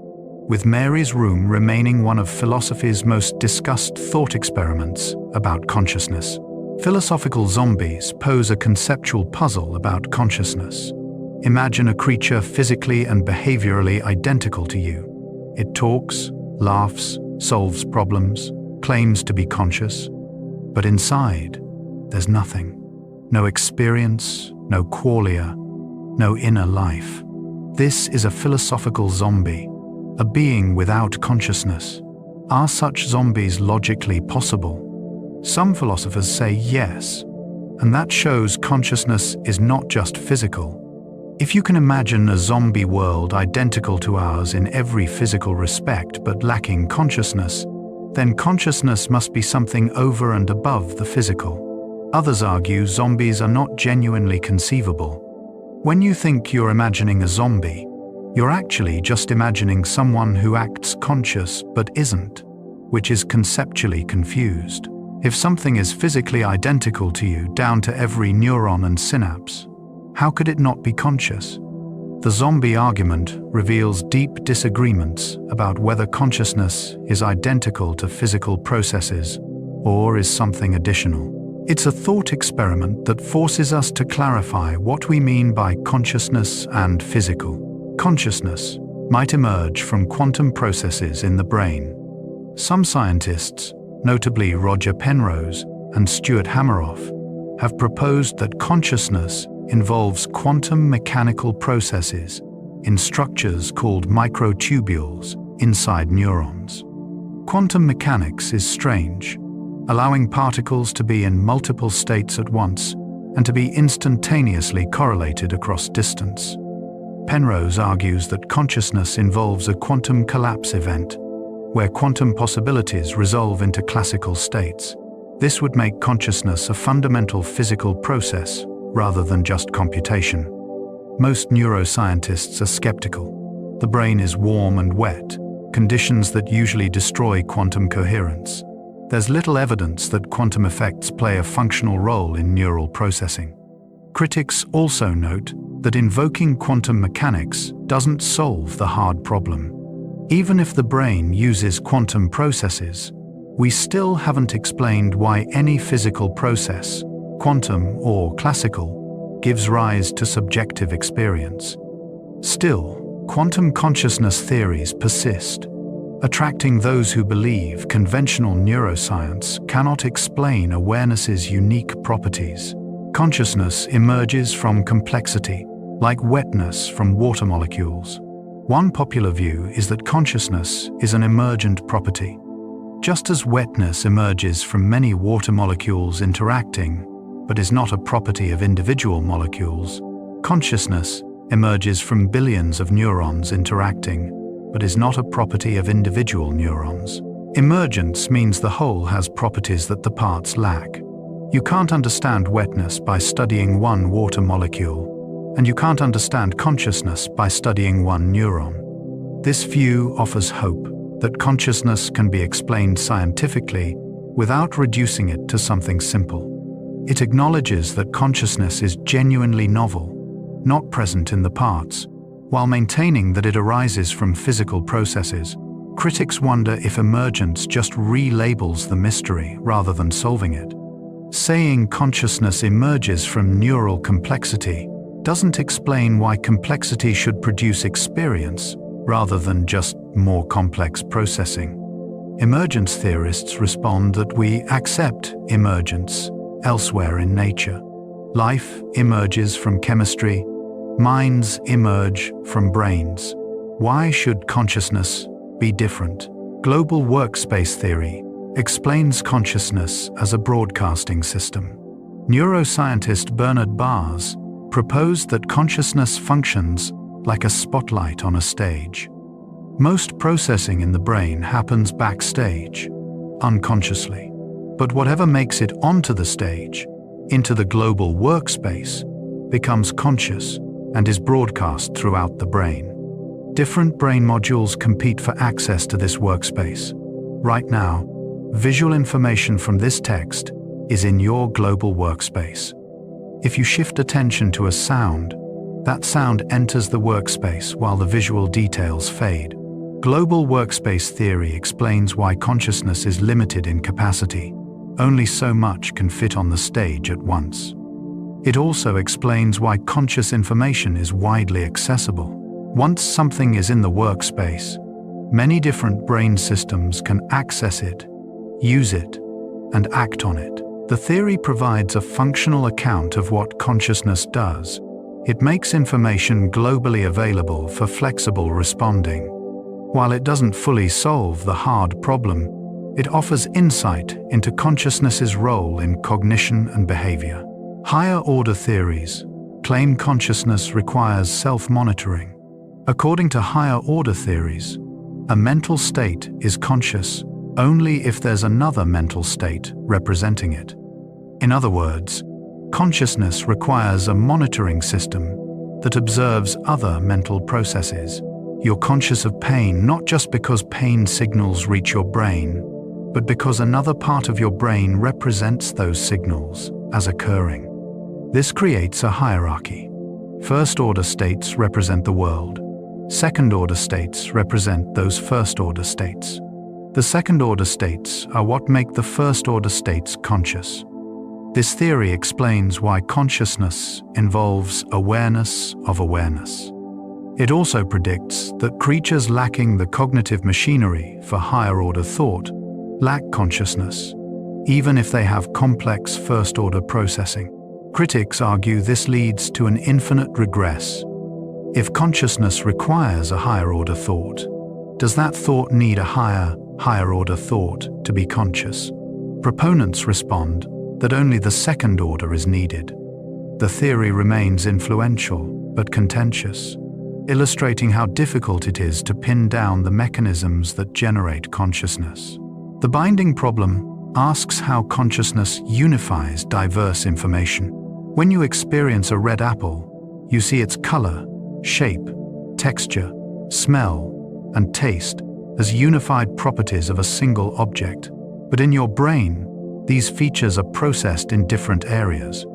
Speaker 1: with Mary's Room remaining one of philosophy's most discussed thought experiments about consciousness. Philosophical zombies pose a conceptual puzzle about consciousness. Imagine a creature physically and behaviorally identical to you. It talks, laughs, solves problems, claims to be conscious, but inside, there's nothing. No experience, no qualia, no inner life. This is a philosophical zombie, a being without consciousness. Are such zombies logically possible? Some philosophers say yes, and that shows consciousness is not just physical. If you can imagine a zombie world identical to ours in every physical respect but lacking consciousness, then consciousness must be something over and above the physical. Others argue zombies are not genuinely conceivable. When you think you're imagining a zombie, you're actually just imagining someone who acts conscious but isn't, which is conceptually confused. If something is physically identical to you down to every neuron and synapse, how could it not be conscious? The zombie argument reveals deep disagreements about whether consciousness is identical to physical processes or is something additional. It's a thought experiment that forces us to clarify what we mean by consciousness and physical. Consciousness might emerge from quantum processes in the brain. Some scientists, notably Roger Penrose and Stuart Hameroff, have proposed that consciousness involves quantum mechanical processes in structures called microtubules inside neurons. Quantum mechanics is strange, allowing particles to be in multiple states at once and to be instantaneously correlated across distance. Penrose argues that consciousness involves a quantum collapse event, where quantum possibilities resolve into classical states. This would make consciousness a fundamental physical process rather than just computation. Most neuroscientists are skeptical. The brain is warm and wet, conditions that usually destroy quantum coherence. There's little evidence that quantum effects play a functional role in neural processing. Critics also note that invoking quantum mechanics doesn't solve the hard problem. Even if the brain uses quantum processes, we still haven't explained why any physical process, quantum or classical, gives rise to subjective experience. Still, quantum consciousness theories persist, attracting those who believe conventional neuroscience cannot explain awareness's unique properties. Consciousness emerges from complexity, like wetness from water molecules. One popular view is that consciousness is an emergent property. Just as wetness emerges from many water molecules interacting, but is not a property of individual molecules, consciousness emerges from billions of neurons interacting, but is not a property of individual neurons. Emergence means the whole has properties that the parts lack. You can't understand wetness by studying one water molecule, and you can't understand consciousness by studying one neuron. This view offers hope that consciousness can be explained scientifically without reducing it to something simple. It acknowledges that consciousness is genuinely novel, not present in the parts, while maintaining that it arises from physical processes. Critics wonder if emergence just relabels the mystery rather than solving it. Saying consciousness emerges from neural complexity doesn't explain why complexity should produce experience rather than just more complex processing. Emergence theorists respond that we accept emergence elsewhere in nature. Life emerges from chemistry, minds emerge from brains. Why should consciousness be different? Global workspace theory explains consciousness as a broadcasting system. Neuroscientist Bernard Baars proposed that consciousness functions like a spotlight on a stage. Most processing in the brain happens backstage, unconsciously. But whatever makes it onto the stage, into the global workspace, becomes conscious and is broadcast throughout the brain. Different brain modules compete for access to this workspace. Right now, visual information from this text is in your global workspace. If you shift attention to a sound, that sound enters the workspace while the visual details fade. Global workspace theory explains why consciousness is limited in capacity. Only so much can fit on the stage at once. It also explains why conscious information is widely accessible. Once something is in the workspace, many different brain systems can access it, use it, and act on it. The theory provides a functional account of what consciousness does. It makes information globally available for flexible responding. While it doesn't fully solve the hard problem, it offers insight into consciousness's role in cognition and behavior. Higher-order theories claim consciousness requires self-monitoring. According to higher-order theories, a mental state is conscious only if there's another mental state representing it. In other words, consciousness requires a monitoring system that observes other mental processes. You're conscious of pain not just because pain signals reach your brain, but because another part of your brain represents those signals as occurring. This creates a hierarchy. First-order states represent the world. Second-order states represent those first-order states. The second-order states are what make the first-order states conscious. This theory explains why consciousness involves awareness of awareness. It also predicts that creatures lacking the cognitive machinery for higher-order thought lack consciousness, even if they have complex first-order processing. Critics argue this leads to an infinite regress. If consciousness requires a higher-order thought, does that thought need a higher-order thought to be conscious? Proponents respond that only the second order is needed. The theory remains influential but contentious, illustrating how difficult it is to pin down the mechanisms that generate consciousness. The binding problem asks how consciousness unifies diverse information. When you experience a red apple, you see its color, shape, texture, smell, and taste as unified properties of a single object. But in your brain, these features are processed in different areas.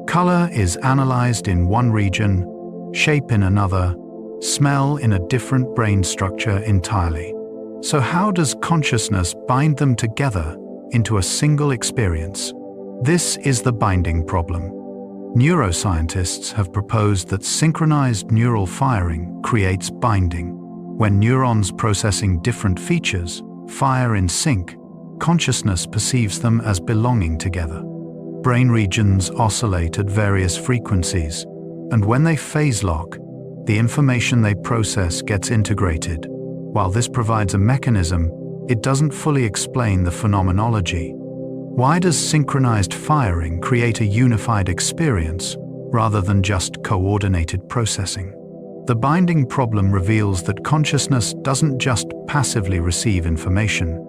Speaker 1: Color is analyzed in one region, shape in another, smell in a different brain structure entirely. So how does consciousness bind them together into a single experience? This is the binding problem. Neuroscientists have proposed that synchronized neural firing creates binding. When neurons processing different features fire in sync, consciousness perceives them as belonging together. Brain regions oscillate at various frequencies, and when they phase lock, the information they process gets integrated. While this provides a mechanism, it doesn't fully explain the phenomenology. Why does synchronized firing create a unified experience rather than just coordinated processing? The binding problem reveals that consciousness doesn't just passively receive information.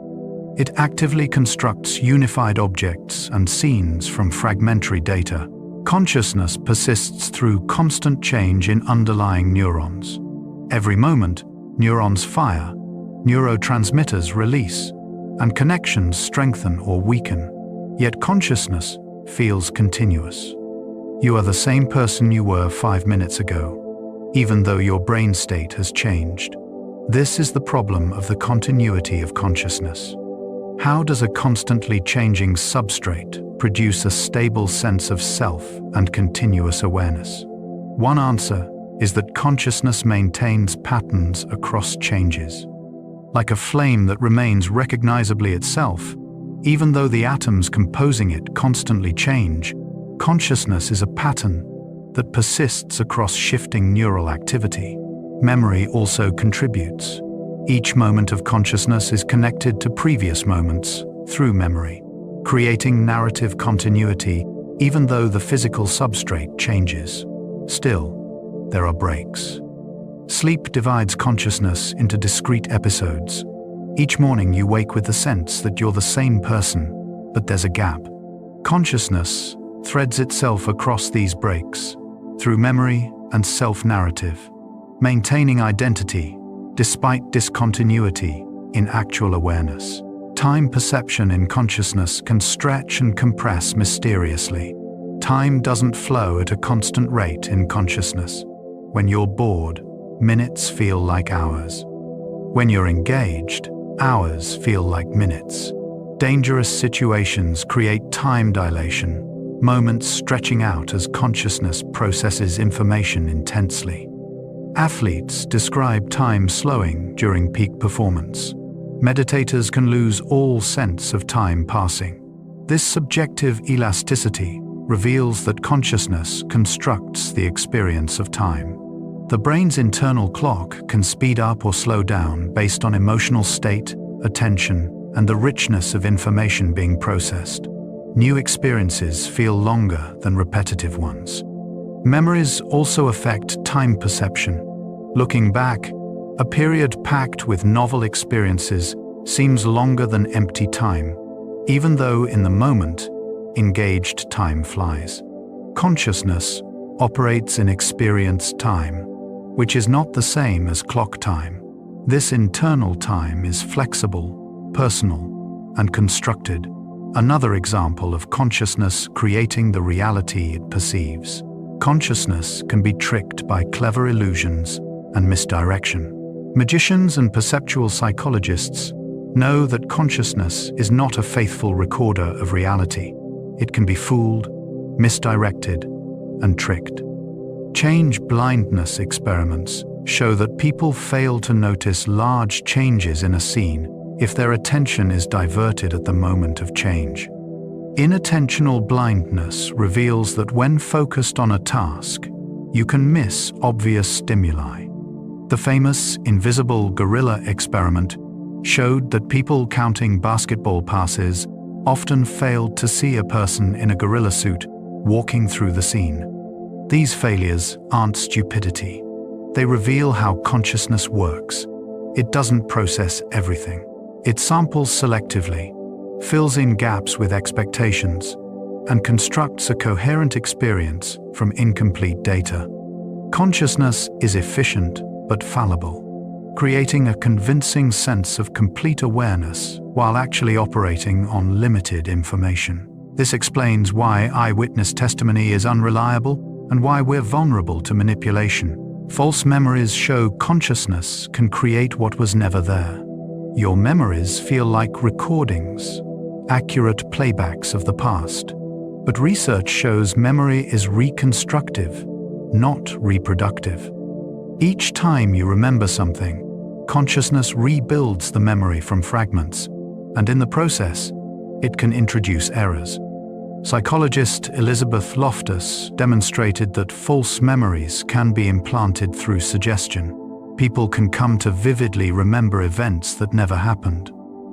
Speaker 1: It actively constructs unified objects and scenes from fragmentary data. Consciousness persists through constant change in underlying neurons. Every moment, neurons fire, neurotransmitters release, and connections strengthen or weaken. Yet consciousness feels continuous. You are the same person you were 5 minutes ago, even though your brain state has changed. This is the problem of the continuity of consciousness. How does a constantly changing substrate produce a stable sense of self and continuous awareness? One answer is that consciousness maintains patterns across changes. Like a flame that remains recognizably itself, even though the atoms composing it constantly change, consciousness is a pattern that persists across shifting neural activity. Memory also contributes. Each moment of consciousness is connected to previous moments through memory, creating narrative continuity even though the physical substrate changes. Still, there are breaks. Sleep divides consciousness into discrete episodes. Each morning you wake with the sense that you're the same person, but there's a gap. Consciousness threads itself across these breaks through memory and self-narrative, maintaining identity despite discontinuity in actual awareness. Time perception in consciousness can stretch and compress mysteriously. Time doesn't flow at a constant rate in consciousness. When you're bored, minutes feel like hours. When you're engaged, hours feel like minutes. Dangerous situations create time dilation, moments stretching out as consciousness processes information intensely. Athletes describe time slowing during peak performance. Meditators can lose all sense of time passing. This subjective elasticity reveals that consciousness constructs the experience of time. The brain's internal clock can speed up or slow down based on emotional state, attention, and the richness of information being processed. New experiences feel longer than repetitive ones. Memories also affect time perception. Looking back, a period packed with novel experiences seems longer than empty time, even though in the moment, engaged time flies. Consciousness operates in experienced time, which is not the same as clock time. This internal time is flexible, personal, and constructed. Another example of consciousness creating the reality it perceives. Consciousness can be tricked by clever illusions and misdirection. Magicians and perceptual psychologists know that consciousness is not a faithful recorder of reality. It can be fooled, misdirected, and tricked. Change blindness experiments show that people fail to notice large changes in a scene if their attention is diverted at the moment of change. Inattentional blindness reveals that when focused on a task, you can miss obvious stimuli. The famous invisible gorilla experiment showed that people counting basketball passes often failed to see a person in a gorilla suit walking through the scene. These failures aren't stupidity. They reveal how consciousness works. It doesn't process everything. It samples selectively, fills in gaps with expectations, and constructs a coherent experience from incomplete data. Consciousness is efficient but fallible, creating a convincing sense of complete awareness while actually operating on limited information. This explains why eyewitness testimony is unreliable and why we're vulnerable to manipulation. False memories show consciousness can create what was never there. Your memories feel like recordings, accurate playbacks of the past. But research shows memory is reconstructive, not reproductive. Each time you remember something, consciousness rebuilds the memory from fragments, and in the process, it can introduce errors. Psychologist Elizabeth Loftus demonstrated that false memories can be implanted through suggestion. People can come to vividly remember events that never happened,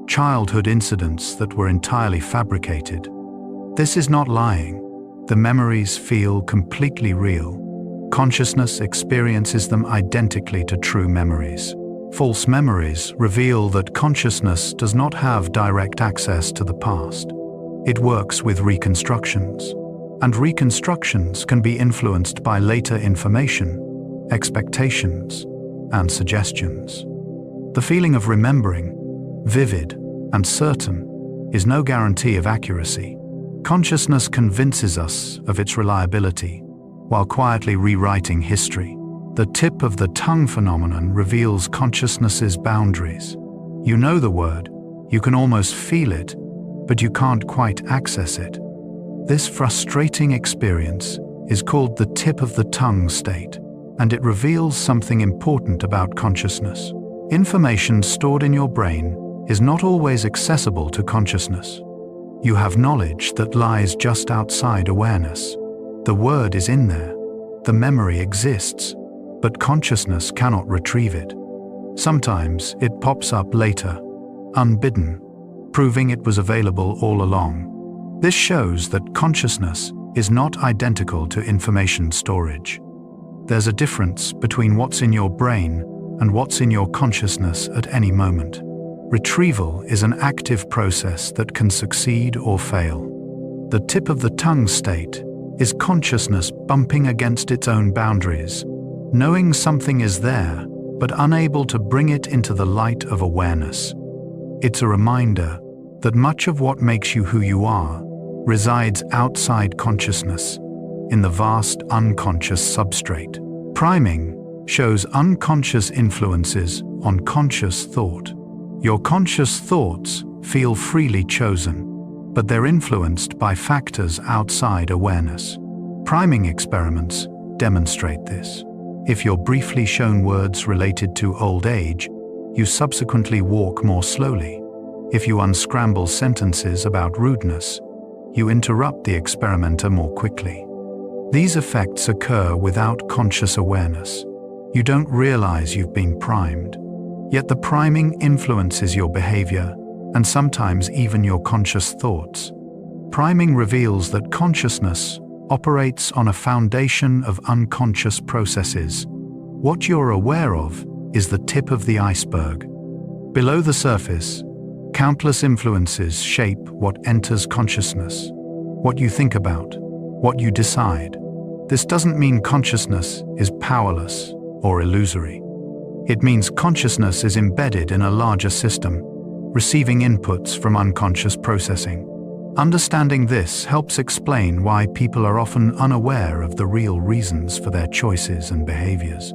Speaker 1: childhood incidents that were entirely fabricated. This is not lying. The memories feel completely real. Consciousness experiences them identically to true memories. False memories reveal that consciousness does not have direct access to the past. It works with reconstructions, and reconstructions can be influenced by later information, expectations, and suggestions. The feeling of remembering, vivid and certain, is no guarantee of accuracy. Consciousness convinces us of its reliability, while quietly rewriting history. The tip of the tongue phenomenon reveals consciousness's boundaries. You know the word, you can almost feel it, but you can't quite access it. This frustrating experience is called the tip of the tongue state, and it reveals something important about consciousness. Information stored in your brain is not always accessible to consciousness. You have knowledge that lies just outside awareness. The word is in there, the memory exists, but consciousness cannot retrieve it. Sometimes it pops up later, unbidden, proving it was available all along. This shows that consciousness is not identical to information storage. There's a difference between what's in your brain and what's in your consciousness at any moment. Retrieval is an active process that can succeed or fail. The tip of the tongue state is consciousness bumping against its own boundaries, knowing something is there, but unable to bring it into the light of awareness. It's a reminder that much of what makes you who you are resides outside consciousness, in the vast unconscious substrate. Priming shows unconscious influences on conscious thought. Your conscious thoughts feel freely chosen, but they're influenced by factors outside awareness. Priming experiments demonstrate this. If you're briefly shown words related to old age, you subsequently walk more slowly. If you unscramble sentences about rudeness, you interrupt the experimenter more quickly. These effects occur without conscious awareness. You don't realize you've been primed. Yet the priming influences your behavior and sometimes even your conscious thoughts. Priming reveals that consciousness operates on a foundation of unconscious processes. What you're aware of is the tip of the iceberg. Below the surface, countless influences shape what enters consciousness, what you think about, what you decide. This doesn't mean consciousness is powerless or illusory. It means consciousness is embedded in a larger system, receiving inputs from unconscious processing. Understanding this helps explain why people are often unaware of the real reasons for their choices and behaviors.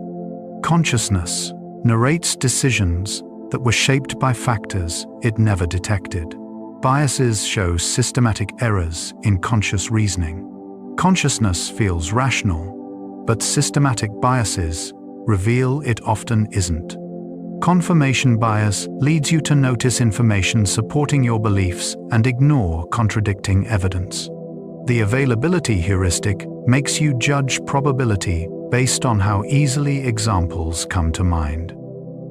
Speaker 1: Consciousness narrates decisions that were shaped by factors it never detected. Biases show systematic errors in conscious reasoning. Consciousness feels rational, but systematic biases reveal it often isn't. Confirmation bias leads you to notice information supporting your beliefs and ignore contradicting evidence. The availability heuristic makes you judge probability based on how easily examples come to mind.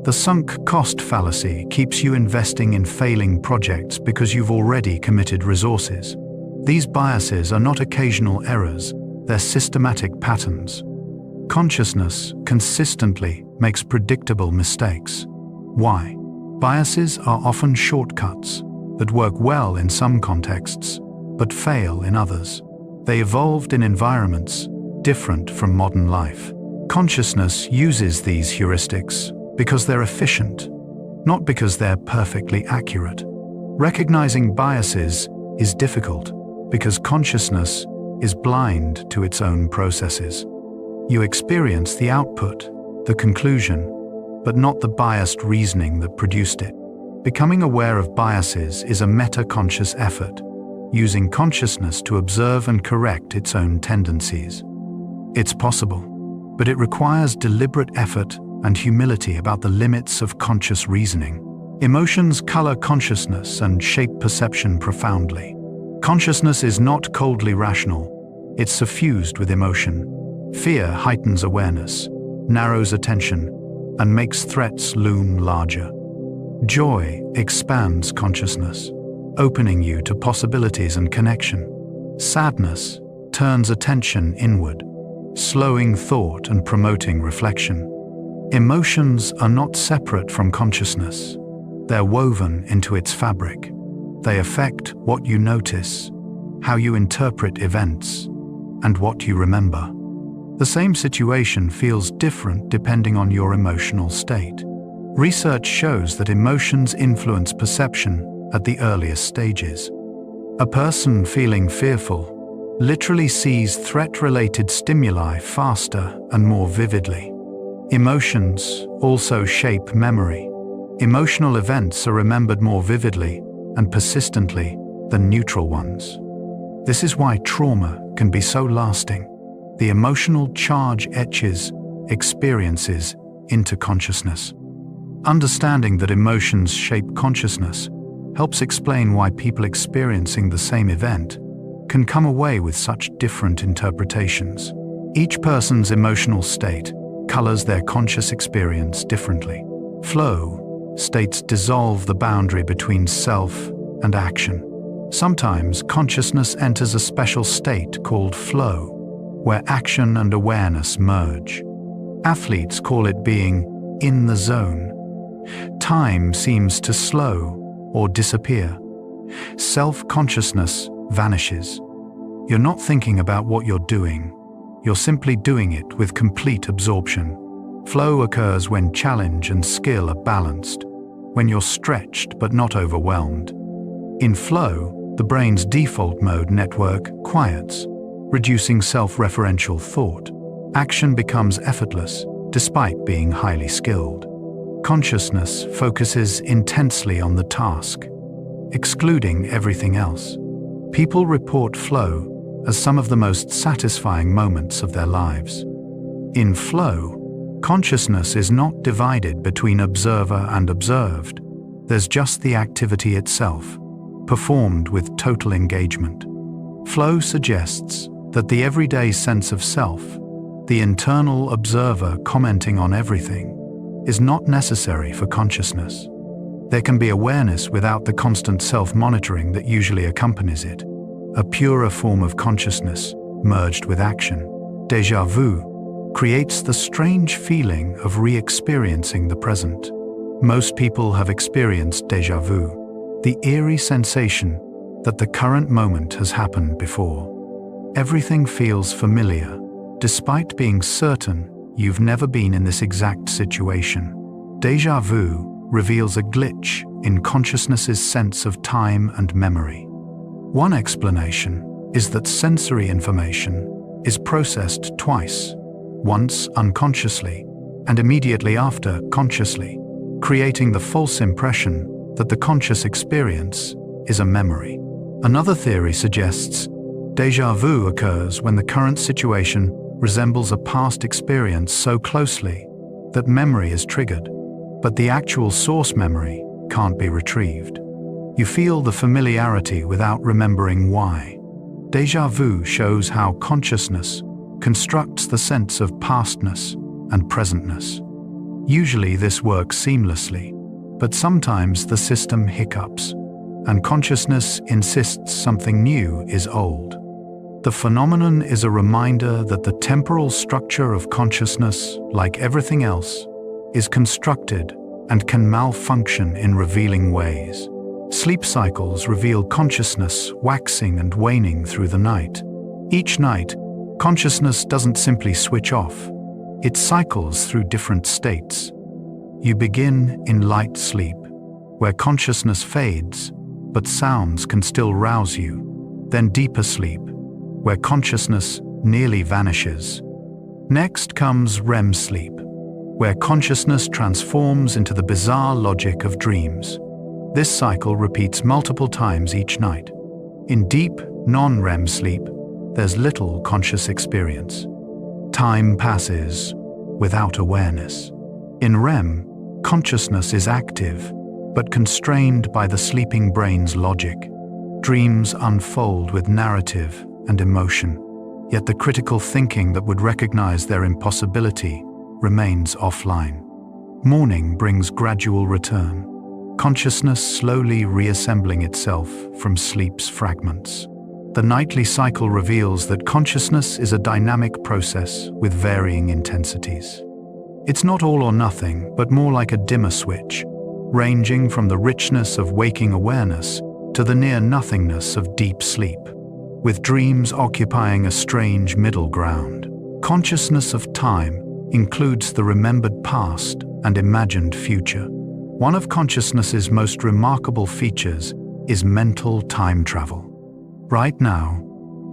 Speaker 1: The sunk cost fallacy keeps you investing in failing projects because you've already committed resources. These biases are not occasional errors, they're systematic patterns. Consciousness consistently makes predictable mistakes. Why? Biases are often shortcuts that work well in some contexts, but fail in others. They evolved in environments different from modern life. Consciousness uses these heuristics because they're efficient, not because they're perfectly accurate. Recognizing biases is difficult because consciousness is blind to its own processes. You experience the output, the conclusion, but not the biased reasoning that produced it. Becoming aware of biases is a meta-conscious effort. using consciousness to observe and correct its own tendencies. It's possible, but it requires deliberate effort and humility about the limits of conscious reasoning. Emotions color consciousness and shape perception profoundly. Consciousness is not coldly rational, it's suffused with emotion. Fear heightens awareness, narrows attention, and makes threats loom larger. Joy expands consciousness, opening you to possibilities and connection. Sadness turns attention inward, slowing thought and promoting reflection. Emotions are not separate from consciousness. They're woven into its fabric. They affect what you notice, how you interpret events, and what you remember. The same situation feels different depending on your emotional state. Research shows that emotions influence perception at the earliest stages. A person feeling fearful literally sees threat-related stimuli faster and more vividly. Emotions also shape memory. Emotional events are remembered more vividly and persistently than neutral ones. This is why trauma can be so lasting. The emotional charge etches experiences into consciousness. Understanding that emotions shape consciousness helps explain why people experiencing the same event can come away with such different interpretations. Each person's emotional state colors their conscious experience differently. Flow states dissolve the boundary between self and action. Sometimes consciousness enters a special state called flow, where action and awareness merge. Athletes call it being in the zone. Time seems to slow or disappear. Self-consciousness vanishes. You're not thinking about what you're doing. You're simply doing it with complete absorption. Flow occurs when challenge and skill are balanced, when you're stretched but not overwhelmed. In flow, the brain's default mode network quiets, reducing self-referential thought. Action becomes effortless, despite being highly skilled. Consciousness focuses intensely on the task, excluding everything else. People report flow as some of the most satisfying moments of their lives. In flow, consciousness is not divided between observer and observed. There's just the activity itself, performed with total engagement. Flow suggests that the everyday sense of self, the internal observer commenting on everything, is not necessary for consciousness. There can be awareness without the constant self-monitoring that usually accompanies it, a purer form of consciousness merged with action. Déjà vu creates the strange feeling of re-experiencing the present. Most people have experienced déjà vu, the eerie sensation that the current moment has happened before. Everything feels familiar, despite being certain you've never been in this exact situation. Déjà vu reveals a glitch in consciousness's sense of time and memory. One explanation is that sensory information is processed twice, once unconsciously and immediately after consciously, creating the false impression that the conscious experience is a memory. Another theory suggests déjà vu occurs when the current situation resembles a past experience so closely that memory is triggered, but the actual source memory can't be retrieved. You feel the familiarity without remembering why. Déjà vu shows how consciousness constructs the sense of pastness and presentness. Usually this works seamlessly, but sometimes the system hiccups, and consciousness insists something new is old. The phenomenon is a reminder that the temporal structure of consciousness, like everything else, is constructed and can malfunction in revealing ways. Sleep cycles reveal consciousness waxing and waning through the night. Each night, consciousness doesn't simply switch off. It cycles through different states. You begin in light sleep, where consciousness fades, but sounds can still rouse you. Then deeper sleep, where consciousness nearly vanishes. Next comes REM sleep, where consciousness transforms into the bizarre logic of dreams. This cycle repeats multiple times each night. In deep, non-REM sleep, there's little conscious experience. Time passes without awareness. In REM, consciousness is active, but constrained by the sleeping brain's logic. Dreams unfold with narrative and emotion, yet the critical thinking that would recognize their impossibility remains offline. Morning brings gradual return, consciousness slowly reassembling itself from sleep's fragments. The nightly cycle reveals that consciousness is a dynamic process with varying intensities. It's not all or nothing, but more like a dimmer switch, ranging from the richness of waking awareness to the near-nothingness of deep sleep, with dreams occupying a strange middle ground. Consciousness of time includes the remembered past and imagined future. One of consciousness's most remarkable features is mental time travel. Right now,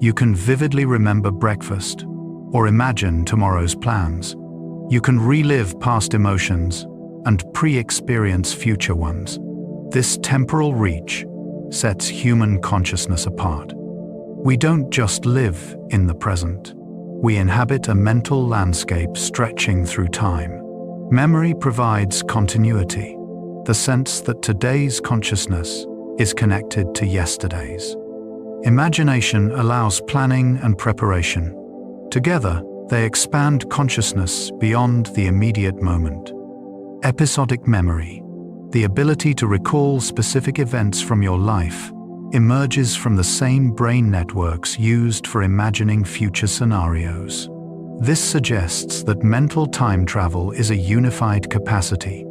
Speaker 1: you can vividly remember breakfast or imagine tomorrow's plans. You can relive past emotions and pre-experience future ones. This temporal reach sets human consciousness apart. We don't just live in the present. We inhabit a mental landscape stretching through time. Memory provides continuity, the sense that today's consciousness is connected to yesterday's. Imagination allows planning and preparation. Together, they expand consciousness beyond the immediate moment. Episodic memory, the ability to recall specific events from your life, emerges from the same brain networks used for imagining future scenarios. This suggests that mental time travel is a unified capacity.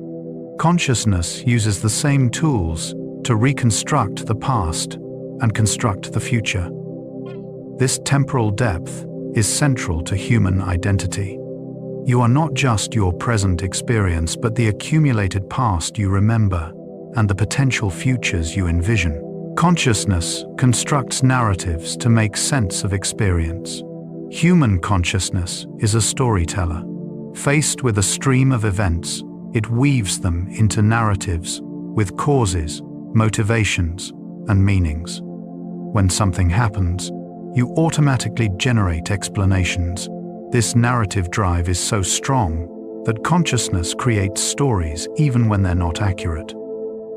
Speaker 1: Consciousness uses the same tools to reconstruct the past and construct the future. This temporal depth is central to human identity. You are not just your present experience, but the accumulated past you remember and the potential futures you envision. Consciousness constructs narratives to make sense of experience. Human consciousness is a storyteller. Faced with a stream of events, it weaves them into narratives with causes, motivations, and meanings. When something happens, you automatically generate explanations. This narrative drive is so strong that consciousness creates stories even when they're not accurate.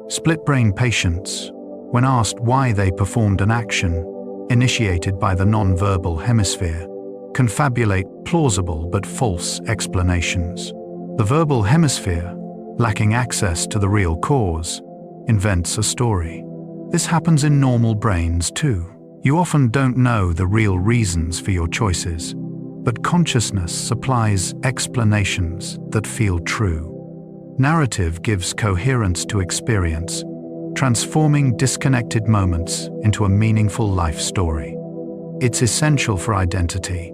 Speaker 1: Split-brain patients, when asked why they performed an action initiated by the non-verbal hemisphere, confabulate plausible but false explanations. The verbal hemisphere, lacking access to the real cause, invents a story. This happens in normal brains too. You often don't know the real reasons for your choices, but consciousness supplies explanations that feel true. Narrative gives coherence to experience, transforming disconnected moments into a meaningful life story. It's essential for identity.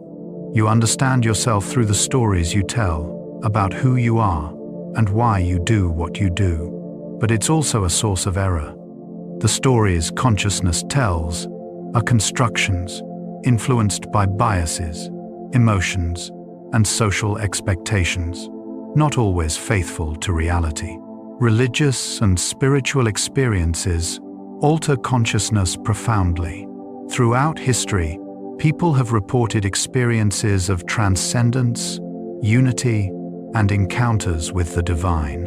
Speaker 1: You understand yourself through the stories you tell about who you are and why you do what you do. But it's also a source of error. The stories consciousness tells are constructions influenced by biases, emotions, and social expectations, not always faithful to reality. Religious and spiritual experiences alter consciousness profoundly. Throughout history, people have reported experiences of transcendence, unity, and encounters with the divine.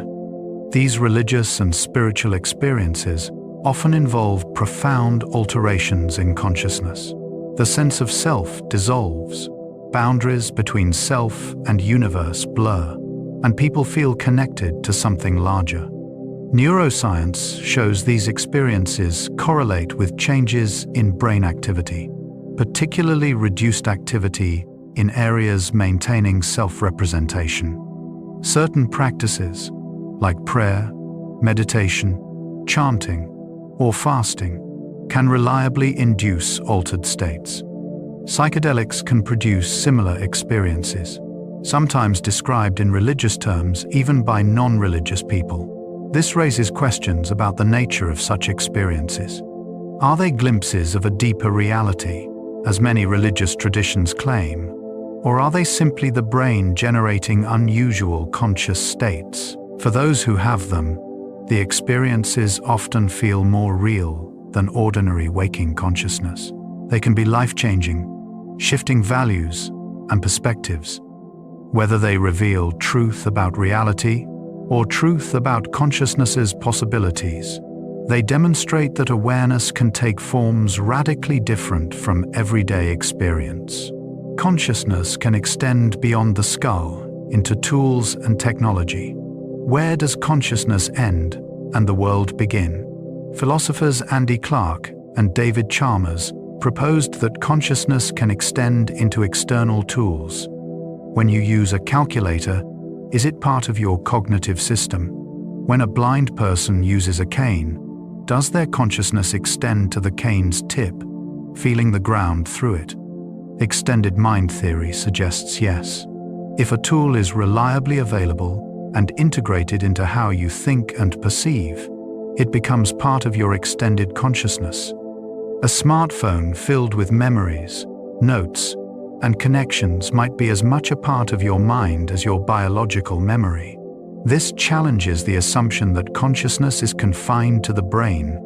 Speaker 1: These religious and spiritual experiences often involve profound alterations in consciousness. The sense of self dissolves, boundaries between self and universe blur, and people feel connected to something larger. Neuroscience shows these experiences correlate with changes in brain activity, particularly reduced activity in areas maintaining self-representation. Certain practices, like prayer, meditation, chanting, or fasting, can reliably induce altered states. Psychedelics can produce similar experiences, sometimes described in religious terms even by non-religious people. This raises questions about the nature of such experiences. Are they glimpses of a deeper reality, as many religious traditions claim, or are they simply the brain generating unusual conscious states? For those who have them, the experiences often feel more real than ordinary waking consciousness. They can be life-changing, shifting values and perspectives. Whether they reveal truth about reality or truth about consciousness's possibilities, they demonstrate that awareness can take forms radically different from everyday experience. Consciousness can extend beyond the skull into tools and technology. Where does consciousness end and the world begin? Philosophers Andy Clark and David Chalmers proposed that consciousness can extend into external tools. When you use a calculator, is it part of your cognitive system? When a blind person uses a cane, does their consciousness extend to the cane's tip, feeling the ground through it? Extended mind theory suggests yes. If a tool is reliably available and integrated into how you think and perceive, it becomes part of your extended consciousness. A smartphone filled with memories, notes, and connections might be as much a part of your mind as your biological memory. This challenges the assumption that consciousness is confined to the brain.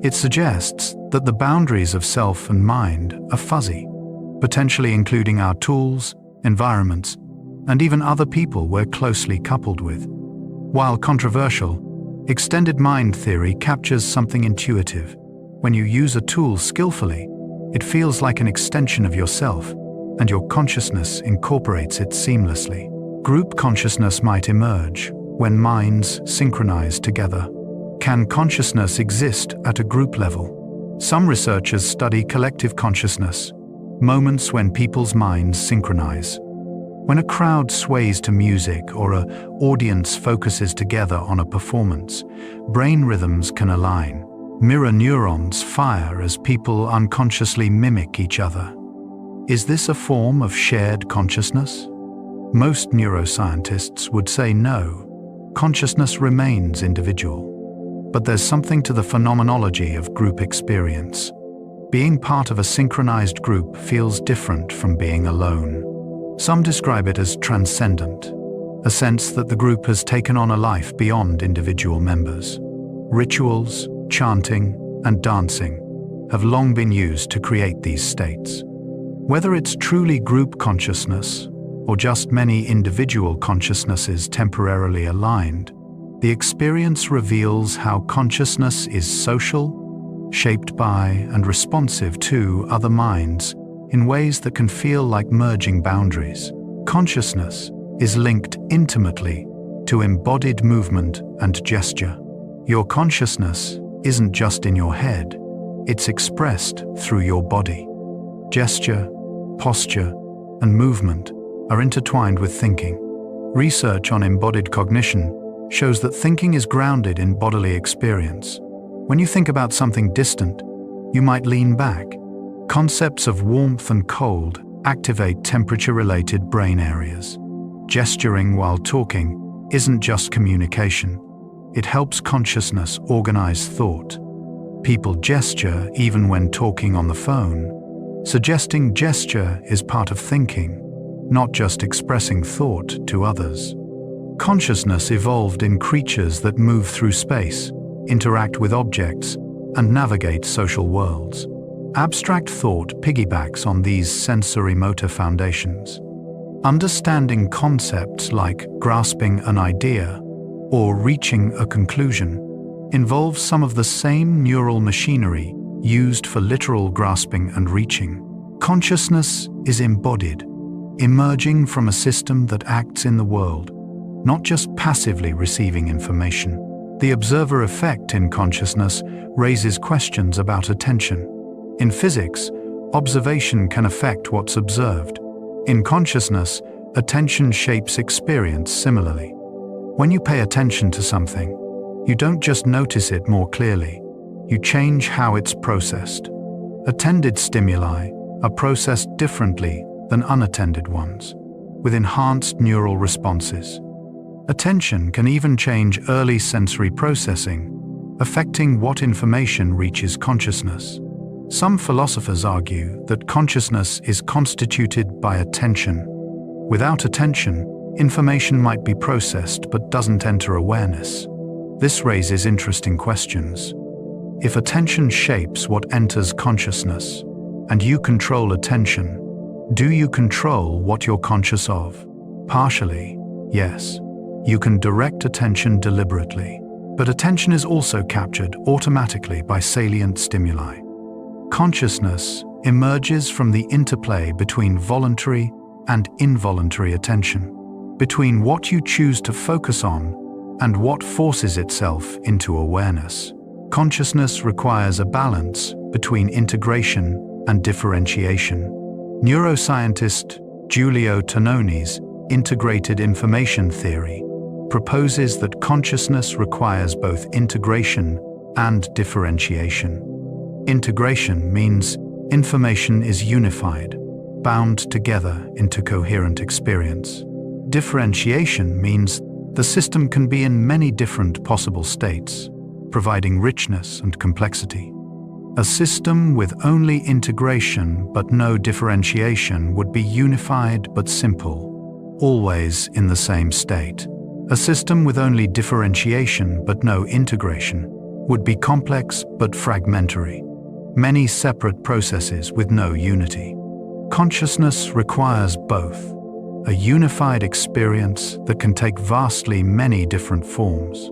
Speaker 1: It suggests that the boundaries of self and mind are fuzzy, potentially including our tools, environments, and even other people we're closely coupled with. While controversial, extended mind theory captures something intuitive. When you use a tool skillfully, it feels like an extension of yourself, and your consciousness incorporates it seamlessly. Group consciousness might emerge when minds synchronize together. Can consciousness exist at a group level? Some researchers study collective consciousness, moments when people's minds synchronize. When a crowd sways to music or an audience focuses together on a performance, brain rhythms can align. Mirror neurons fire as people unconsciously mimic each other. Is this a form of shared consciousness? Most neuroscientists would say no. Consciousness remains individual. But there's something to the phenomenology of group experience. Being part of a synchronized group feels different from being alone. Some describe it as transcendent, a sense that the group has taken on a life beyond individual members. Rituals, chanting, and dancing have long been used to create these states. Whether it's truly group consciousness or just many individual consciousnesses temporarily aligned, the experience reveals how consciousness is social, shaped by and responsive to other minds in ways that can feel like merging boundaries. Consciousness is linked intimately to embodied movement and gesture. Your consciousness isn't just in your head, it's expressed through your body. Gesture, posture, and movement are intertwined with thinking. Research on embodied cognition shows that thinking is grounded in bodily experience. When you think about something distant, you might lean back. Concepts of warmth and cold activate temperature-related brain areas. Gesturing while talking isn't just communication. It helps consciousness organize thought. People gesture even when talking on the phone, suggesting gesture is part of thinking, not just expressing thought to others. Consciousness evolved in creatures that move through space, interact with objects, and navigate social worlds. Abstract thought piggybacks on these sensory-motor foundations. Understanding concepts like grasping an idea or reaching a conclusion involves some of the same neural machinery used for literal grasping and reaching. Consciousness is embodied, emerging from a system that acts in the world, not just passively receiving information. The observer effect in consciousness raises questions about attention. In physics, observation can affect what's observed. In consciousness, attention shapes experience similarly. When you pay attention to something, you don't just notice it more clearly, you change how it's processed. Attended stimuli are processed differently than unattended ones, with enhanced neural responses. Attention can even change early sensory processing, affecting what information reaches consciousness. Some philosophers argue that consciousness is constituted by attention. Without attention, information might be processed but doesn't enter awareness. This raises interesting questions. If attention shapes what enters consciousness, and you control attention, do you control what you're conscious of? Partially, yes. You can direct attention deliberately, but attention is also captured automatically by salient stimuli. Consciousness emerges from the interplay between voluntary and involuntary attention, between what you choose to focus on and what forces itself into awareness. Consciousness requires a balance between integration and differentiation. Neuroscientist Giulio Tononi's integrated information theory proposes that consciousness requires both integration and differentiation. Integration means information is unified, bound together into coherent experience. Differentiation means the system can be in many different possible states, providing richness and complexity. A system with only integration but no differentiation would be unified but simple, always in the same state. A system with only differentiation but no integration would be complex but fragmentary, many separate processes with no unity. Consciousness requires both, a unified experience that can take vastly many different forms.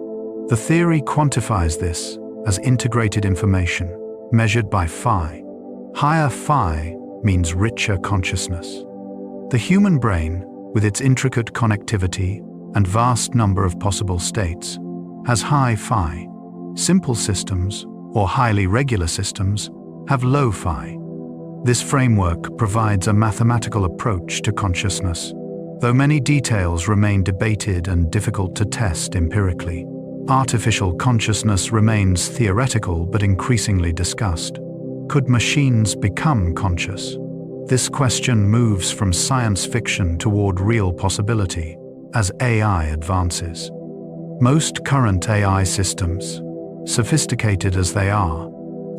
Speaker 1: The theory quantifies this as integrated information, measured by phi. Higher phi means richer consciousness. The human brain, with its intricate connectivity and vast number of possible states, has high phi. Simple systems, or highly regular systems, have low phi. This framework provides a mathematical approach to consciousness, though many details remain debated and difficult to test empirically. Artificial consciousness remains theoretical but increasingly discussed. Could machines become conscious? This question moves from science fiction toward real possibility as AI advances. Most current AI systems, sophisticated as they are,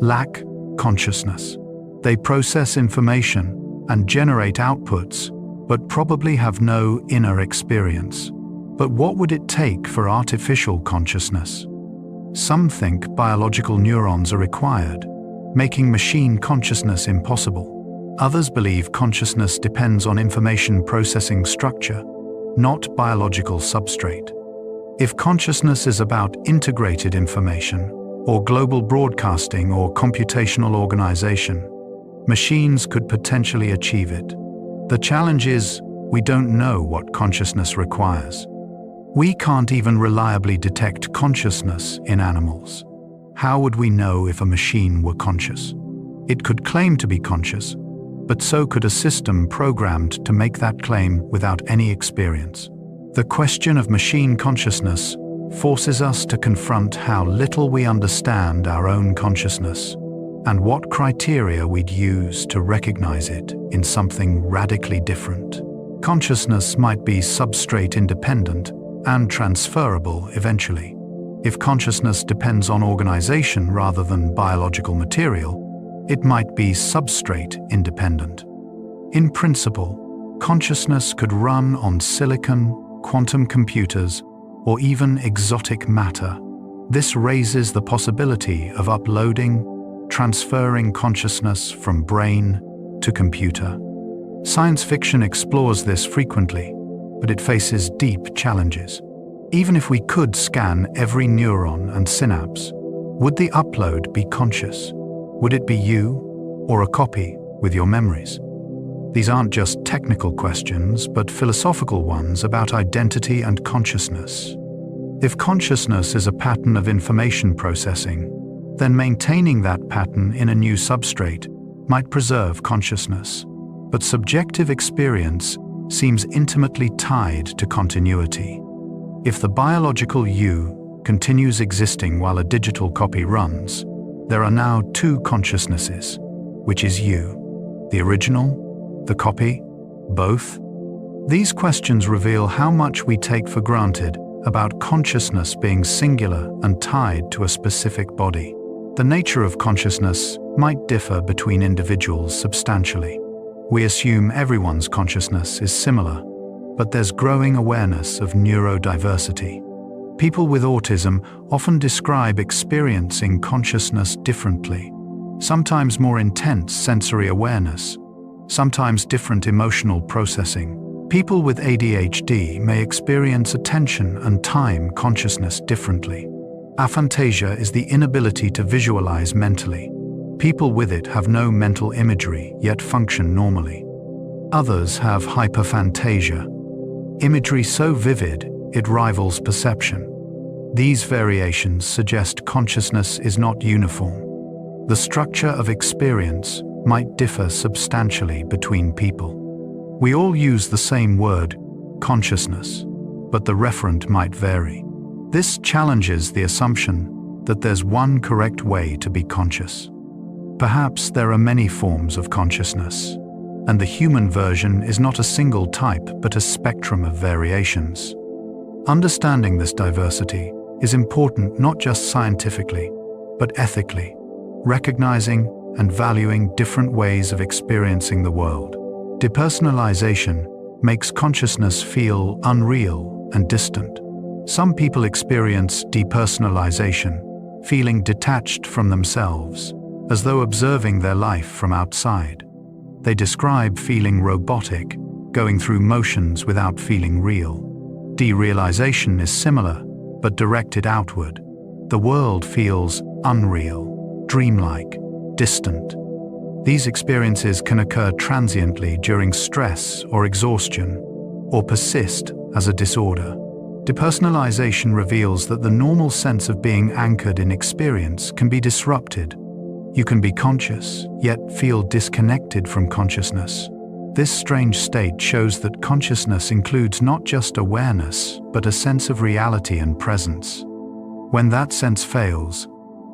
Speaker 1: lack consciousness. They process information and generate outputs, but probably have no inner experience. But what would it take for artificial consciousness? Some think biological neurons are required, making machine consciousness impossible. Others believe consciousness depends on information processing structure, not biological substrate. If consciousness is about integrated information, or global broadcasting or computational organization, machines could potentially achieve it. The challenge is, we don't know what consciousness requires. We can't even reliably detect consciousness in animals. How would we know if a machine were conscious? It could claim to be conscious, but so could a system programmed to make that claim without any experience. The question of machine consciousness forces us to confront how little we understand our own consciousness and what criteria we'd use to recognize it in something radically different. Consciousness might be substrate independent and transferable eventually. If consciousness depends on organization rather than biological material, it might be substrate independent. In principle, consciousness could run on silicon, quantum computers, or even exotic matter. This raises the possibility of uploading, transferring consciousness from brain to computer. Science fiction explores this frequently, but it faces deep challenges. Even if we could scan every neuron and synapse, would the upload be conscious? Would it be you, or a copy with your memories? These aren't just technical questions, but philosophical ones about identity and consciousness. If consciousness is a pattern of information processing, then maintaining that pattern in a new substrate might preserve consciousness. But subjective experience seems intimately tied to continuity. If the biological you continues existing while a digital copy runs, there are now two consciousnesses. Which is you? The original? The copy? Both? These questions reveal how much we take for granted about consciousness being singular and tied to a specific body. The nature of consciousness might differ between individuals substantially. We assume everyone's consciousness is similar, but there's growing awareness of neurodiversity. People with autism often describe experiencing consciousness differently, sometimes more intense sensory awareness, sometimes different emotional processing. People with ADHD may experience attention and time consciousness differently. Aphantasia is the inability to visualize mentally. People with it have no mental imagery, yet function normally. Others have hyperphantasia, imagery so vivid it rivals perception. These variations suggest consciousness is not uniform. The structure of experience might differ substantially between people. We all use the same word, consciousness, but the referent might vary. This challenges the assumption that there's one correct way to be conscious. Perhaps there are many forms of consciousness, and the human version is not a single type but a spectrum of variations. Understanding this diversity is important not just scientifically, but ethically, recognizing and valuing different ways of experiencing the world. Depersonalization makes consciousness feel unreal and distant. Some people experience depersonalization, feeling detached from themselves, as though observing their life from outside. They describe feeling robotic, going through motions without feeling real. Derealization is similar, but directed outward. The world feels unreal, dreamlike, distant. These experiences can occur transiently during stress or exhaustion, or persist as a disorder. Depersonalization reveals that the normal sense of being anchored in experience can be disrupted. You can be conscious, yet feel disconnected from consciousness. This strange state shows that consciousness includes not just awareness, but a sense of reality and presence. When that sense fails,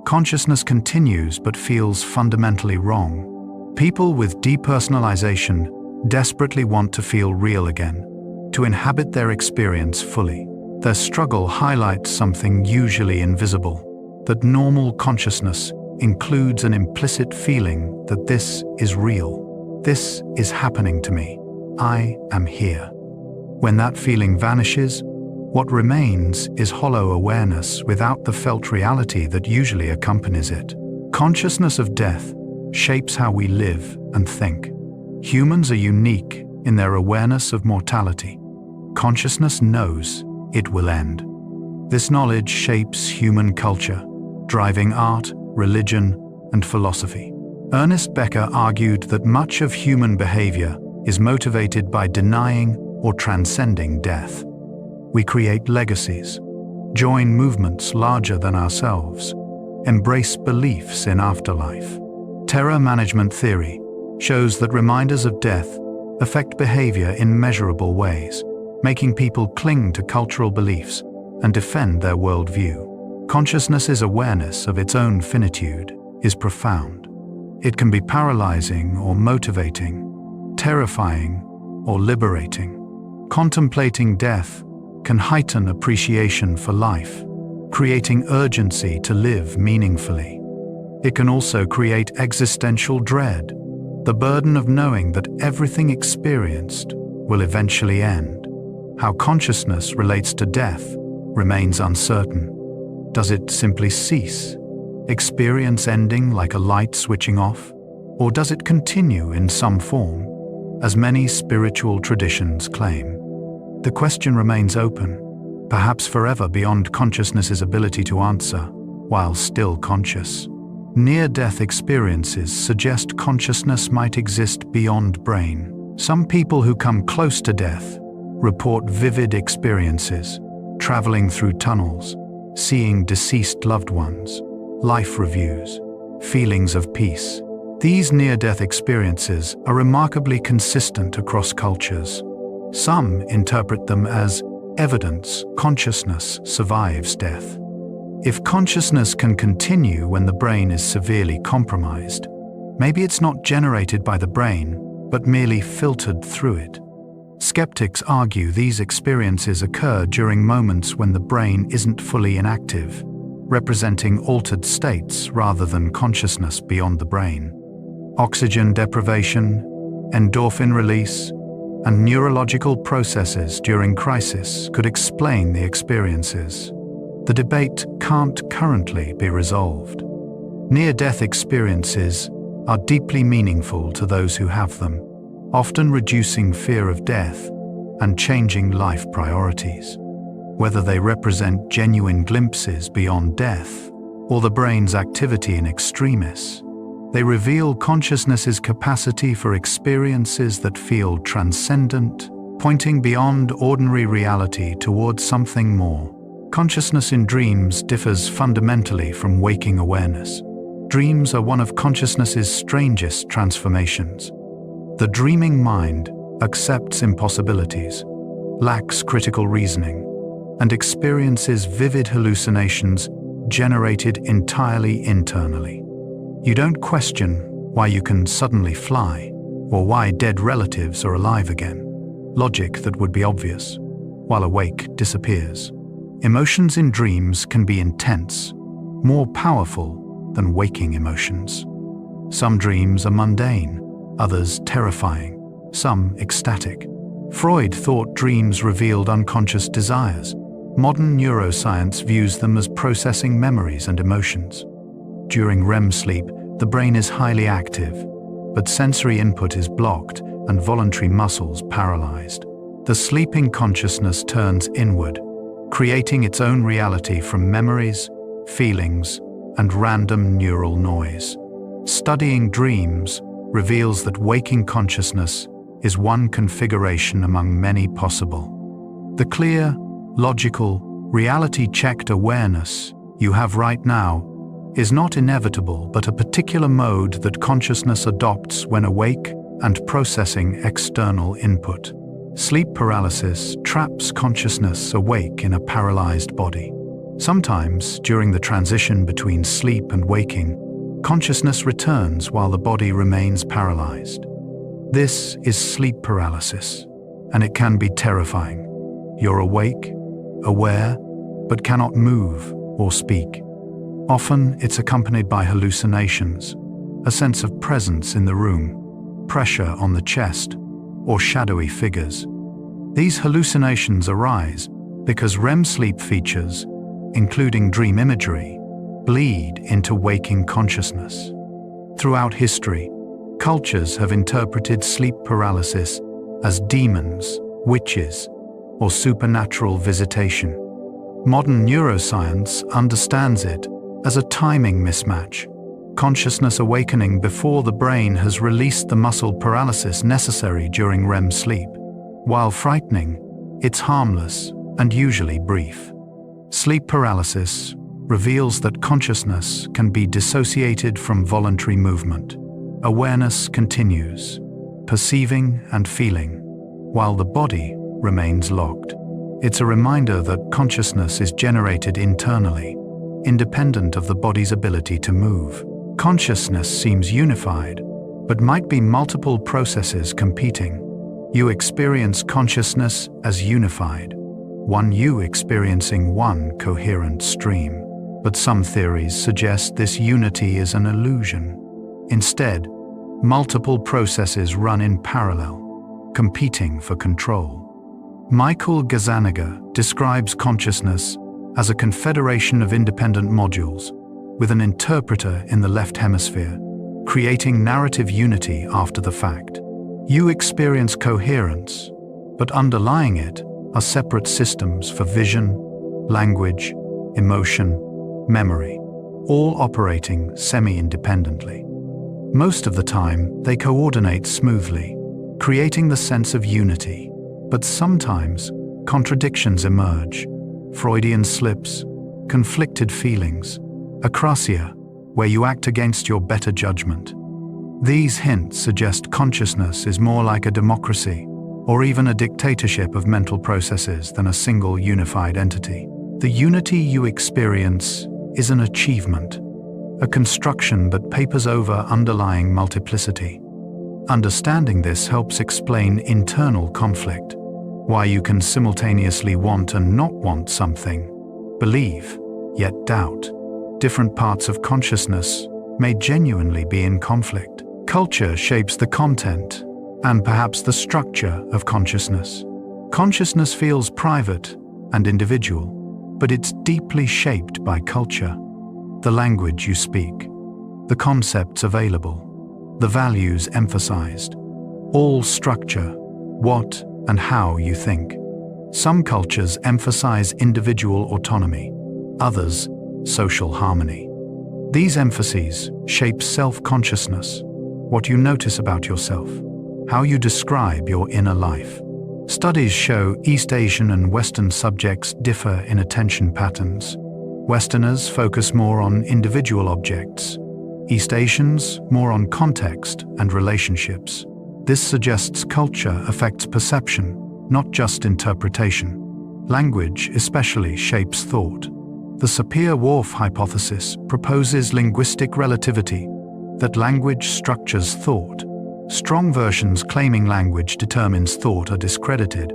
Speaker 1: consciousness continues but feels fundamentally wrong. People with depersonalization desperately want to feel real again, to inhabit their experience fully. Their struggle highlights something usually invisible, that normal consciousness includes an implicit feeling that this is real. This is happening to me. I am here. When that feeling vanishes, what remains is hollow awareness without the felt reality that usually accompanies it. Consciousness of death shapes how we live and think. Humans are unique in their awareness of mortality. Consciousness knows it will end. This knowledge shapes human culture, driving art, religion, and philosophy. Ernest Becker argued that much of human behavior is motivated by denying or transcending death. We create legacies, join movements larger than ourselves, embrace beliefs in afterlife. Terror management theory shows that reminders of death affect behavior in measurable ways, making people cling to cultural beliefs and defend their worldview. Consciousness's awareness of its own finitude is profound. It can be paralyzing or motivating, terrifying or liberating. Contemplating death can heighten appreciation for life, creating urgency to live meaningfully. It can also create existential dread, the burden of knowing that everything experienced will eventually end. How consciousness relates to death remains uncertain. Does it simply cease, experience ending like a light switching off, or does it continue in some form, as many spiritual traditions claim? The question remains open, perhaps forever beyond consciousness's ability to answer, while still conscious. Near-death experiences suggest consciousness might exist beyond brain. Some people who come close to death report vivid experiences, traveling through tunnels, seeing deceased loved ones, life reviews, feelings of peace. These near-death experiences are remarkably consistent across cultures. Some interpret them as evidence consciousness survives death. If consciousness can continue when the brain is severely compromised, maybe it's not generated by the brain, but merely filtered through it. Skeptics argue these experiences occur during moments when the brain isn't fully inactive, representing altered states rather than consciousness beyond the brain. Oxygen deprivation, endorphin release, and neurological processes during crisis could explain the experiences. the debate can't currently be resolved. Near-death experiences are deeply meaningful to those who have them, often reducing fear of death and changing life priorities. Whether they represent genuine glimpses beyond death or the brain's activity in extremis, they reveal consciousness's capacity for experiences that feel transcendent, pointing beyond ordinary reality towards something more. Consciousness in dreams differs fundamentally from waking awareness. Dreams are one of consciousness's strangest transformations. The dreaming mind accepts impossibilities, lacks critical reasoning, and experiences vivid hallucinations generated entirely internally. You don't question why you can suddenly fly, or why dead relatives are alive again. Logic that would be obvious, while awake, disappears. Emotions in dreams can be intense, more powerful than waking emotions. Some dreams are mundane, others terrifying, some ecstatic. Freud thought dreams revealed unconscious desires. Modern neuroscience views them as processing memories and emotions. During REM sleep, the brain is highly active, but sensory input is blocked and voluntary muscles paralyzed. The sleeping consciousness turns inward, creating its own reality from memories, feelings, and random neural noise. Studying dreams reveals that waking consciousness is one configuration among many possible. The clear, logical, reality-checked awareness you have right now is not inevitable but a particular mode that consciousness adopts when awake and processing external input. Sleep paralysis traps consciousness awake in a paralyzed body. Sometimes, during the transition between sleep and waking, consciousness returns while the body remains paralyzed. This is sleep paralysis, and it can be terrifying. You're awake, aware, but cannot move or speak. Often, it's accompanied by hallucinations, a sense of presence in the room, pressure on the chest, or shadowy figures. These hallucinations arise because REM sleep features, including dream imagery, bleed into waking consciousness. Throughout history, cultures have interpreted sleep paralysis as demons, witches, or supernatural visitation. Modern neuroscience understands it as a timing mismatch, consciousness awakening before the brain has released the muscle paralysis necessary during REM sleep. While frightening, it's harmless and usually brief. Sleep paralysis reveals that consciousness can be dissociated from voluntary movement. Awareness continues, perceiving and feeling, while the body remains locked. It's a reminder that consciousness is generated internally, independent of the body's ability to move. Consciousness seems unified, but might be multiple processes competing. You experience consciousness as unified, one you experiencing one coherent stream. But some theories suggest this unity is an illusion. Instead, multiple processes run in parallel, competing for control. Michael Gazzaniga describes consciousness as a confederation of independent modules, with an interpreter in the left hemisphere, creating narrative unity after the fact. You experience coherence, but underlying it are separate systems for vision, language, emotion, memory, all operating semi-independently. Most of the time, they coordinate smoothly, creating the sense of unity. But sometimes, contradictions emerge, Freudian slips, conflicted feelings, acrasia, where you act against your better judgment. These hints suggest consciousness is more like a democracy, or even a dictatorship of mental processes than a single unified entity. The unity you experience is an achievement, a construction that papers over underlying multiplicity. Understanding this helps explain internal conflict, why you can simultaneously want and not want something, believe, yet doubt. Different parts of consciousness may genuinely be in conflict. Culture shapes the content and perhaps the structure of consciousness. Consciousness feels private and individual, but it's deeply shaped by culture. The language you speak, the concepts available, the values emphasized, all structure what and how you think. Some cultures emphasize individual autonomy, others, social harmony. These emphases shape self-consciousness, what you notice about yourself, how you describe your inner life. Studies show East Asian and Western subjects differ in attention patterns. Westerners focus more on individual objects, East Asians more on context and relationships. This suggests culture affects perception, not just interpretation. Language especially shapes thought. The Sapir-Whorf hypothesis proposes linguistic relativity, that language structures thought. Strong versions claiming language determines thought are discredited,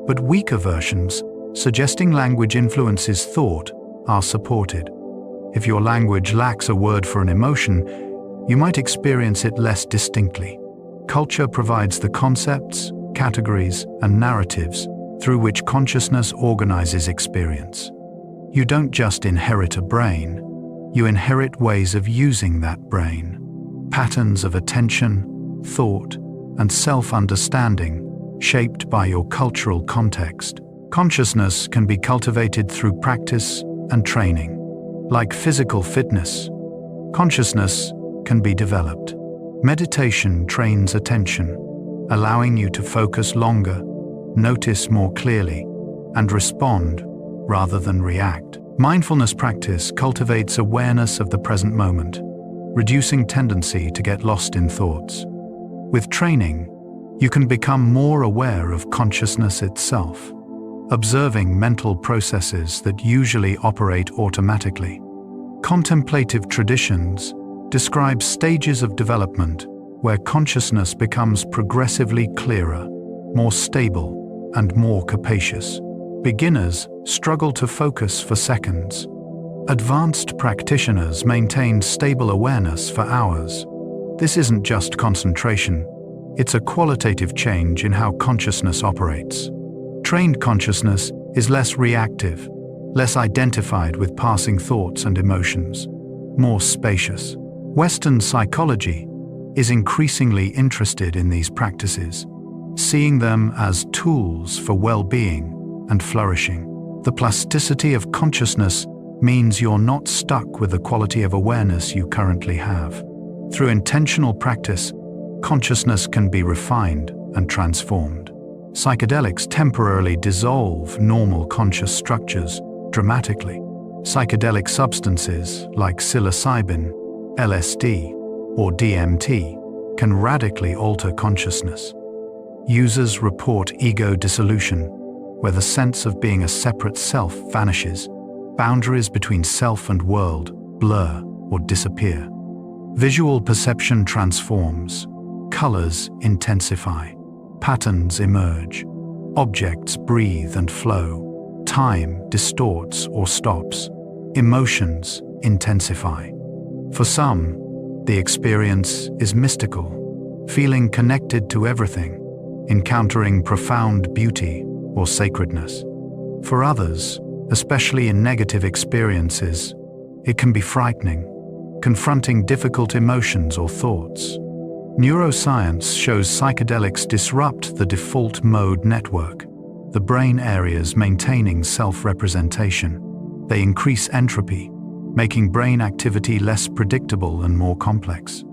Speaker 1: but weaker versions, suggesting language influences thought, are supported. If your language lacks a word for an emotion, you might experience it less distinctly. Culture provides the concepts, categories, and narratives through which consciousness organizes experience. You don't just inherit a brain, you inherit ways of using that brain. Patterns of attention, thought, and self-understanding shaped by your cultural context. Consciousness can be cultivated through practice and training. Like physical fitness, consciousness can be developed. Meditation trains attention, allowing you to focus longer, notice more clearly, and respond rather than react. Mindfulness practice cultivates awareness of the present moment, reducing tendency to get lost in thoughts. With training, you can become more aware of consciousness itself, observing mental processes that usually operate automatically. Contemplative traditions describe stages of development where consciousness becomes progressively clearer, more stable, and more capacious. Beginners struggle to focus for seconds. Advanced practitioners maintain stable awareness for hours. This isn't just concentration, it's a qualitative change in how consciousness operates. Trained consciousness is less reactive, less identified with passing thoughts and emotions, more spacious. Western psychology is increasingly interested in these practices, seeing them as tools for well-being and flourishing. The plasticity of consciousness means you're not stuck with the quality of awareness you currently have. Through intentional practice, consciousness can be refined and transformed. Psychedelics temporarily dissolve normal conscious structures dramatically. Psychedelic substances like psilocybin, LSD, or DMT can radically alter consciousness. Users report ego dissolution, where the sense of being a separate self vanishes. Boundaries between self and world blur or disappear. Visual perception transforms. Colors intensify. Patterns emerge. Objects breathe and flow. Time distorts or stops. Emotions intensify. For some, the experience is mystical, feeling connected to everything, encountering profound beauty or sacredness. For others, especially in negative experiences, it can be frightening, confronting difficult emotions or thoughts. Neuroscience shows psychedelics disrupt the default mode network, the brain areas maintaining self-representation. They increase entropy, making brain activity less predictable and more complex.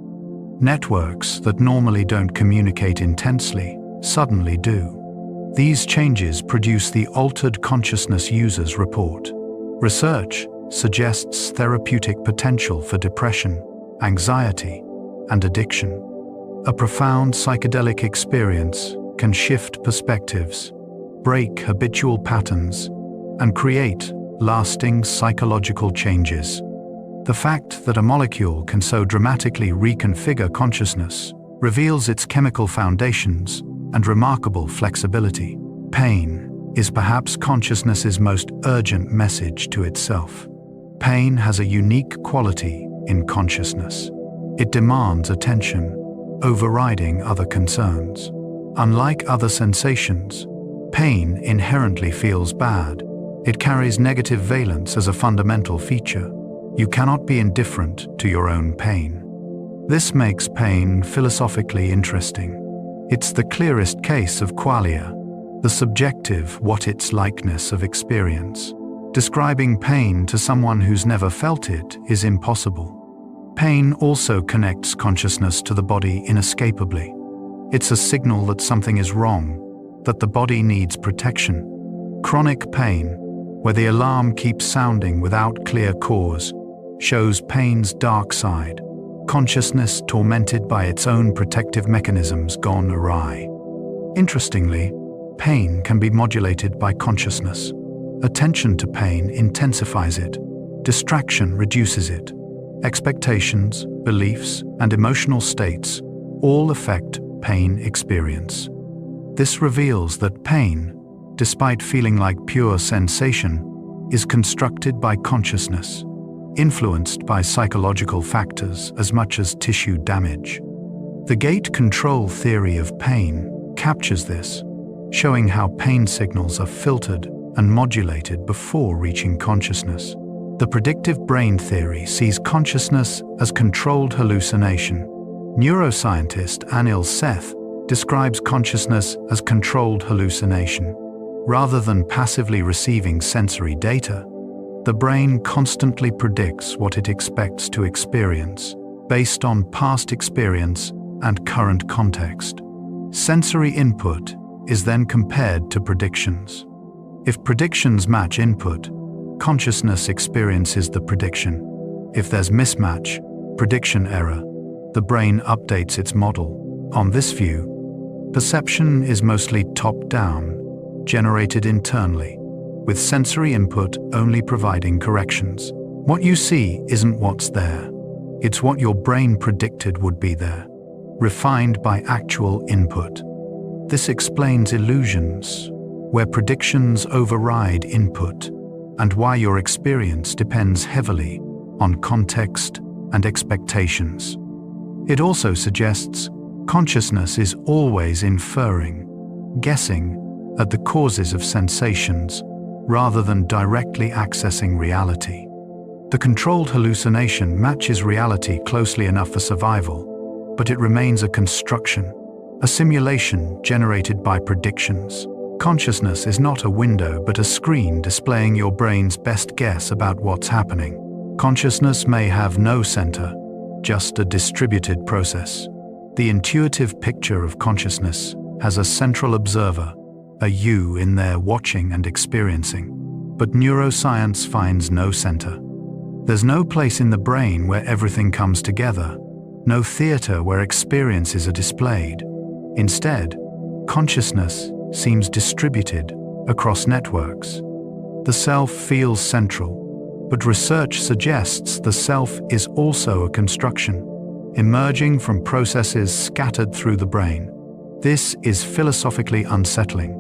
Speaker 1: Networks that normally don't communicate intensely suddenly do. These changes produce the altered consciousness users report. Research suggests therapeutic potential for depression, anxiety, and addiction. A profound psychedelic experience can shift perspectives, break habitual patterns, and create lasting psychological changes. The fact that a molecule can so dramatically reconfigure consciousness reveals its chemical foundations and remarkable flexibility. Pain is perhaps consciousness's most urgent message to itself. Pain has a unique quality in consciousness. It demands attention, overriding other concerns. Unlike other sensations, pain inherently feels bad, It carries negative valence as a fundamental feature. You cannot be indifferent to your own pain. This makes pain philosophically interesting. It's the clearest case of qualia, the subjective what-it's-likeness of experience. Describing pain to someone who's never felt it is impossible. Pain also connects consciousness to the body inescapably. It's a signal that something is wrong, that the body needs protection. Chronic pain, where the alarm keeps sounding without clear cause, shows pain's dark side, consciousness tormented by its own protective mechanisms gone awry. Interestingly, pain can be modulated by consciousness. Attention to pain intensifies it. Distraction reduces it. Expectations, beliefs, and emotional states all affect pain experience. This reveals that pain, despite feeling like pure sensation, is constructed by consciousness, influenced by psychological factors as much as tissue damage. The gate control theory of pain captures this, showing how pain signals are filtered and modulated before reaching consciousness. The predictive brain theory sees consciousness as controlled hallucination. Neuroscientist Anil Seth describes consciousness as controlled hallucination. Rather than passively receiving sensory data, the brain constantly predicts what it expects to experience based on past experience and current context. Sensory input is then compared to predictions. If predictions match input, consciousness experiences the prediction. If there's mismatch, prediction error, the brain updates its model. On this view, perception is mostly top-down, generated internally, with sensory input only providing corrections. What you see isn't what's there. It's what your brain predicted would be there, refined by actual input. This explains illusions, where predictions override input, and why your experience depends heavily on context and expectations. It also suggests consciousness is always inferring, guessing at the causes of sensations rather than directly accessing reality. The controlled hallucination matches reality closely enough for survival, but it remains a construction, a simulation generated by predictions. Consciousness is not a window but a screen displaying your brain's best guess about what's happening. Consciousness may have no center, just a distributed process. The intuitive picture of consciousness has a central observer, a you in there watching and experiencing. But neuroscience finds no center. There's no place in the brain where everything comes together, no theater where experiences are displayed. Instead, consciousness seems distributed across networks. The self feels central, but research suggests the self is also a construction, emerging from processes scattered through the brain. This is philosophically unsettling.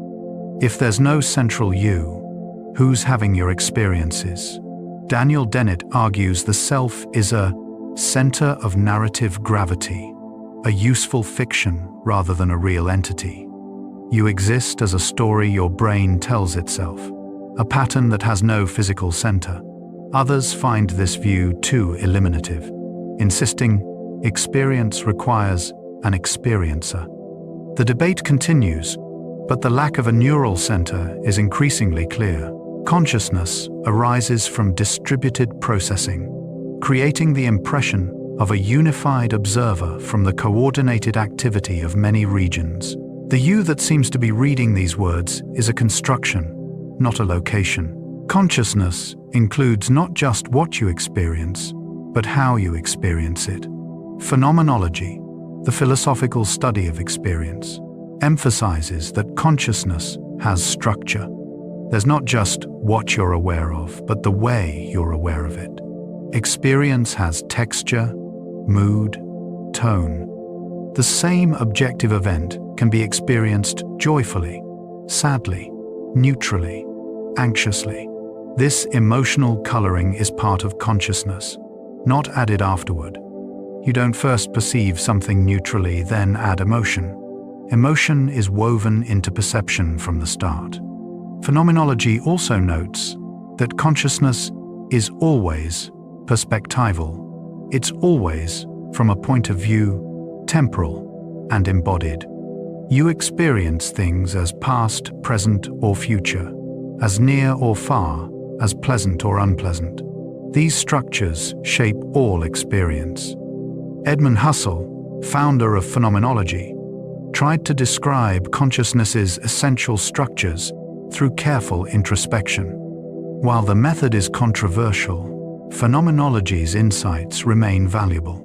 Speaker 1: If there's no central you, who's having your experiences? Daniel Dennett argues the self is a center of narrative gravity, a useful fiction rather than a real entity. You exist as a story your brain tells itself, a pattern that has no physical center. Others find this view too eliminative, insisting experience requires an experiencer. The debate continues, but the lack of a neural center is increasingly clear. Consciousness arises from distributed processing, creating the impression of a unified observer from the coordinated activity of many regions. The you that seems to be reading these words is a construction, not a location. Consciousness includes not just what you experience, but how you experience it. Phenomenology, the philosophical study of experience, emphasizes that consciousness has structure. There's not just what you're aware of, but the way you're aware of it. Experience has texture, mood, tone. The same objective event can be experienced joyfully, sadly, neutrally, anxiously. This emotional coloring is part of consciousness, not added afterward. You don't first perceive something neutrally, then add emotion. Emotion is woven into perception from the start. Phenomenology also notes that consciousness is always perspectival. It's always from a point of view, temporal and embodied. You experience things as past, present, or future, as near or far, as pleasant or unpleasant. These structures shape all experience. Edmund Husserl, founder of phenomenology, tried to describe consciousness's essential structures through careful introspection. While the method is controversial, phenomenology's insights remain valuable.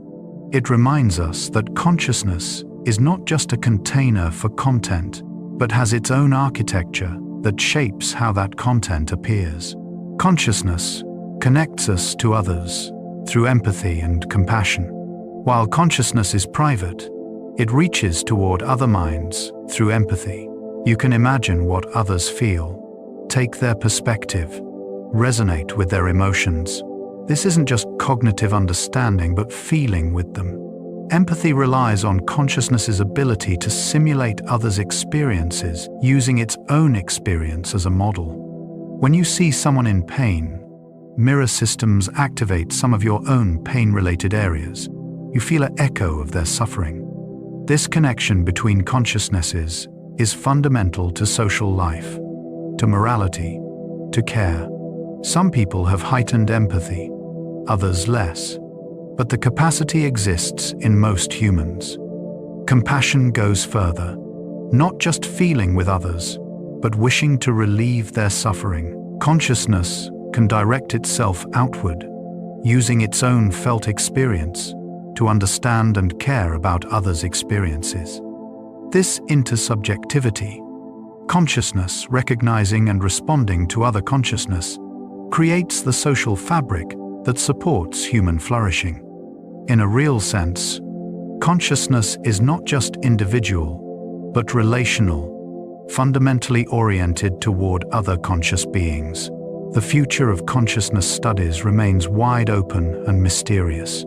Speaker 1: It reminds us that consciousness is not just a container for content, but has its own architecture that shapes how that content appears. Consciousness connects us to others through empathy and compassion. While consciousness is private, it reaches toward other minds through empathy. You can imagine what others feel, take their perspective, resonate with their emotions. This isn't just cognitive understanding, but feeling with them. Empathy relies on consciousness's ability to simulate others' experiences, using its own experience as a model. When you see someone in pain, mirror systems activate some of your own pain-related areas. You feel an echo of their suffering. This connection between consciousnesses is fundamental to social life, to morality, to care. Some people have heightened empathy, others less. But the capacity exists in most humans. Compassion goes further, not just feeling with others, but wishing to relieve their suffering. Consciousness can direct itself outward, using its own felt experience to understand and care about others' experiences. This intersubjectivity, consciousness recognizing and responding to other consciousness, creates the social fabric that supports human flourishing. In a real sense, consciousness is not just individual, but relational, fundamentally oriented toward other conscious beings. The future of consciousness studies remains wide open and mysterious.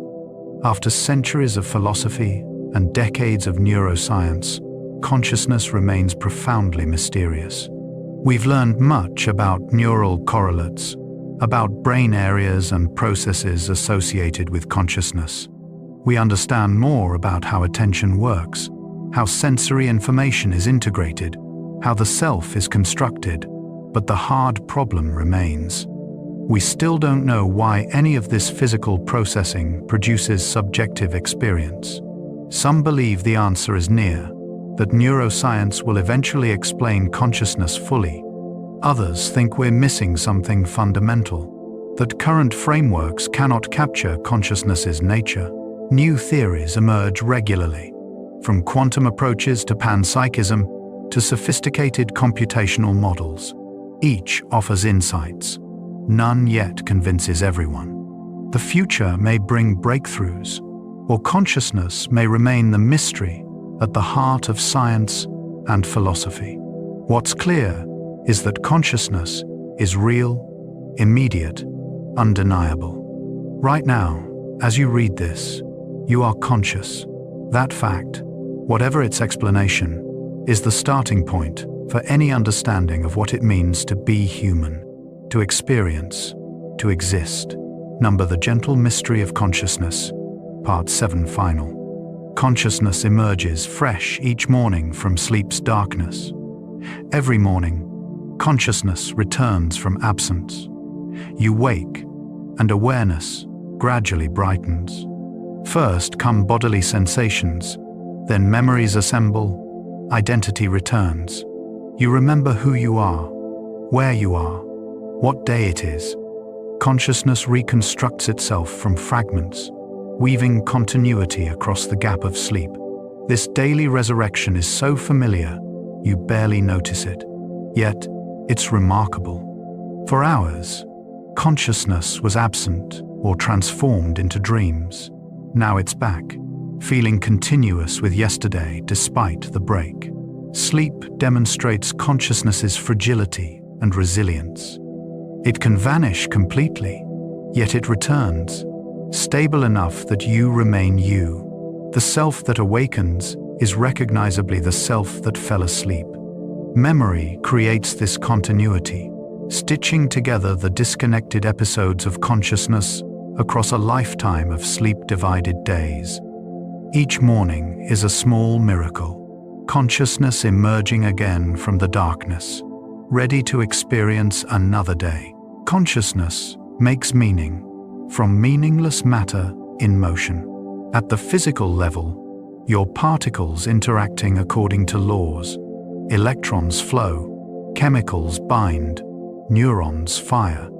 Speaker 1: After centuries of philosophy and decades of neuroscience, consciousness remains profoundly mysterious. We've learned much about neural correlates, about brain areas and processes associated with consciousness. We understand more about how attention works, how sensory information is integrated, how the self is constructed, but the hard problem remains. We still don't know why any of this physical processing produces subjective experience. Some believe the answer is near, that neuroscience will eventually explain consciousness fully. Others think we're missing something fundamental, that current frameworks cannot capture consciousness's nature. New theories emerge regularly, from quantum approaches to panpsychism to sophisticated computational models. Each offers insights. None yet convinces everyone. The future may bring breakthroughs, or consciousness may remain the mystery at the heart of science and philosophy. What's clear is that consciousness is real, immediate, undeniable. Right now, as you read this, you are conscious. That fact, whatever its explanation, is the starting point for any understanding of what it means to be human, to experience, to exist. Number The Gentle Mystery of Consciousness, Part 7 Final. Consciousness emerges fresh each morning from sleep's darkness. Every morning, consciousness returns from absence. You wake, and awareness gradually brightens. First come bodily sensations, then memories assemble, identity returns. You remember who you are, where you are, what day it is. Consciousness reconstructs itself from fragments, weaving continuity across the gap of sleep. This daily resurrection is so familiar, you barely notice it. Yet, it's remarkable. For hours, consciousness was absent or transformed into dreams. Now it's back, feeling continuous with yesterday despite the break. Sleep demonstrates consciousness's fragility and resilience. It can vanish completely, yet it returns, stable enough that you remain you. The self that awakens is recognizably the self that fell asleep. Memory creates this continuity, stitching together the disconnected episodes of consciousness across a lifetime of sleep-divided days. Each morning is a small miracle, consciousness emerging again from the darkness, ready to experience another day. Consciousness makes meaning from meaningless matter in motion. At the physical level, your particles interacting according to laws. Electrons flow, chemicals bind, neurons fire.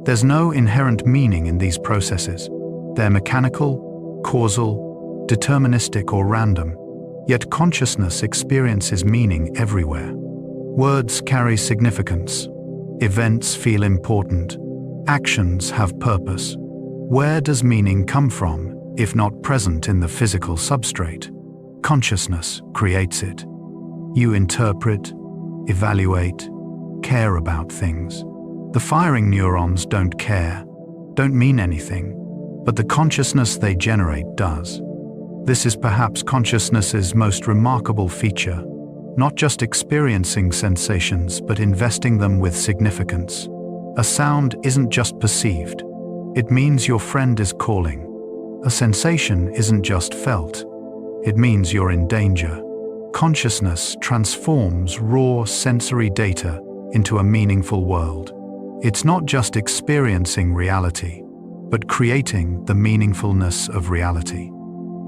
Speaker 1: There's no inherent meaning in these processes. They're mechanical, causal, deterministic, or random. Yet consciousness experiences meaning everywhere. Words carry significance. Events feel important. Actions have purpose. Where does meaning come from, if not present in the physical substrate? Consciousness creates it. You interpret, evaluate, care about things. The firing neurons don't care, don't mean anything, but the consciousness they generate does. This is perhaps consciousness's most remarkable feature, not just experiencing sensations, but investing them with significance. A sound isn't just perceived, it means your friend is calling. A sensation isn't just felt, it means you're in danger. Consciousness transforms raw sensory data into a meaningful world. It's not just experiencing reality, but creating the meaningfulness of reality.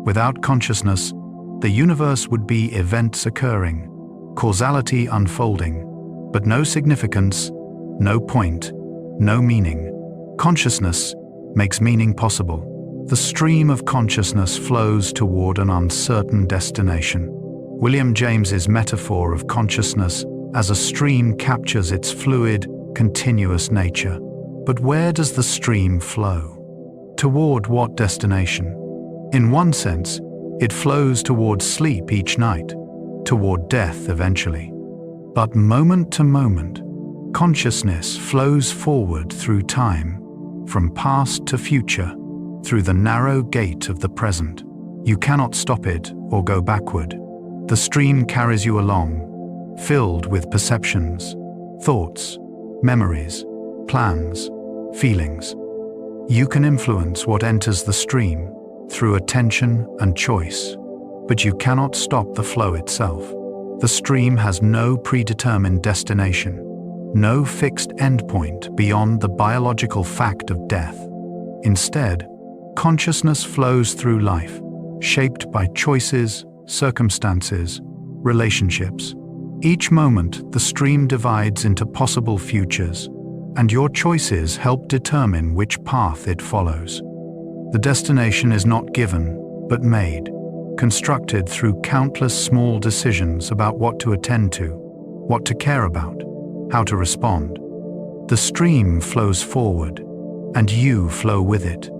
Speaker 1: Without consciousness, the universe would be events occurring, causality unfolding, but no significance, no point, no meaning. Consciousness makes meaning possible. The stream of consciousness flows toward an uncertain destination. William James's metaphor of consciousness as a stream captures its fluid, continuous nature. But where does the stream flow? Toward what destination? In one sense, it flows toward sleep each night, toward death eventually. But moment to moment, consciousness flows forward through time, from past to future, through the narrow gate of the present. You cannot stop it or go backward. The stream carries you along, filled with perceptions, thoughts, memories, plans, feelings. You can influence what enters the stream through attention and choice, but you cannot stop the flow itself. The stream has no predetermined destination, no fixed endpoint beyond the biological fact of death. Instead, consciousness flows through life, shaped by choices, circumstances, relationships. Each moment, the stream divides into possible futures, and your choices help determine which path it follows. The destination is not given, but made, constructed through countless small decisions about what to attend to, what to care about, how to respond. The stream flows forward, and you flow with it.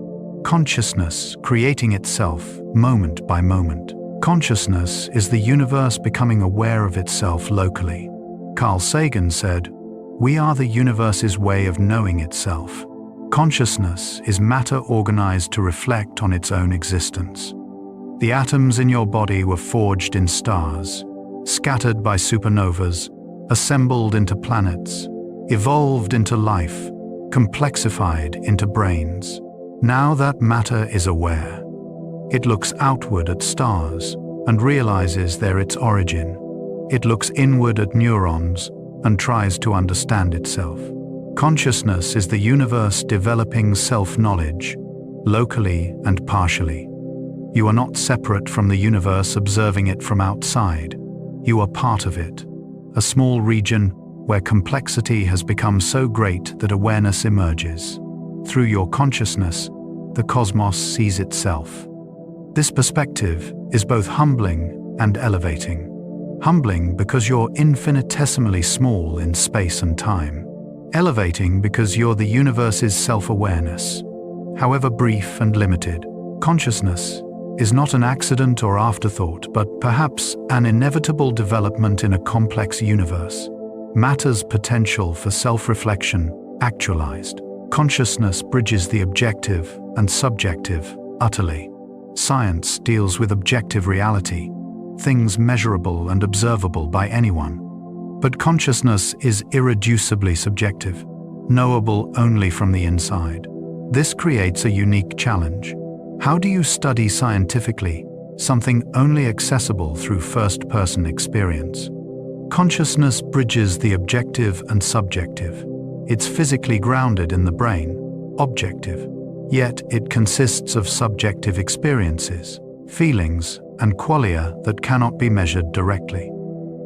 Speaker 1: Consciousness creating itself moment by moment. Consciousness is the universe becoming aware of itself locally. Carl Sagan said, "We are the universe's way of knowing itself." Consciousness is matter organized to reflect on its own existence. The atoms in your body were forged in stars, scattered by supernovas, assembled into planets, evolved into life, complexified into brains. Now that matter is aware. It looks outward at stars and realizes they're its origin. It looks inward at neurons and tries to understand itself. Consciousness is the universe developing self-knowledge, locally and partially. You are not separate from the universe observing it from outside. You are part of it, a small region where complexity has become so great that awareness emerges. Through your consciousness, the cosmos sees itself. This perspective is both humbling and elevating. Humbling because you're infinitesimally small in space and time. Elevating because you're the universe's self-awareness. However brief and limited, consciousness is not an accident or afterthought, but perhaps an inevitable development in a complex universe. Matter's potential for self-reflection actualized. Consciousness bridges the objective and subjective utterly. Science deals with objective reality, things measurable and observable by anyone. But consciousness is irreducibly subjective, knowable only from the inside. This creates a unique challenge. How do you study scientifically something only accessible through first-person experience? Consciousness bridges the objective and subjective. It's physically grounded in the brain, objective, yet it consists of subjective experiences, feelings, and qualia that cannot be measured directly.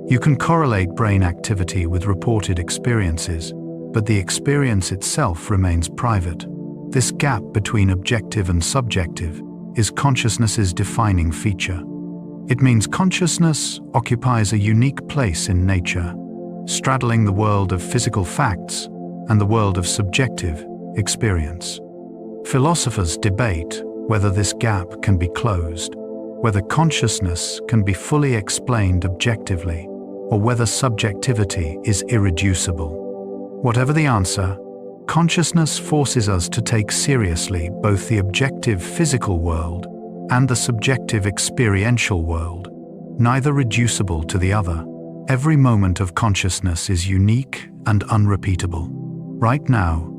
Speaker 1: You can correlate brain activity with reported experiences, but the experience itself remains private. This gap between objective and subjective is consciousness's defining feature. It means consciousness occupies a unique place in nature, straddling the world of physical facts and the world of subjective experience. Philosophers debate whether this gap can be closed, whether consciousness can be fully explained objectively, or whether subjectivity is irreducible. Whatever the answer, consciousness forces us to take seriously both the objective physical world and the subjective experiential world, neither reducible to the other. Every moment of consciousness is unique and unrepeatable. Right now,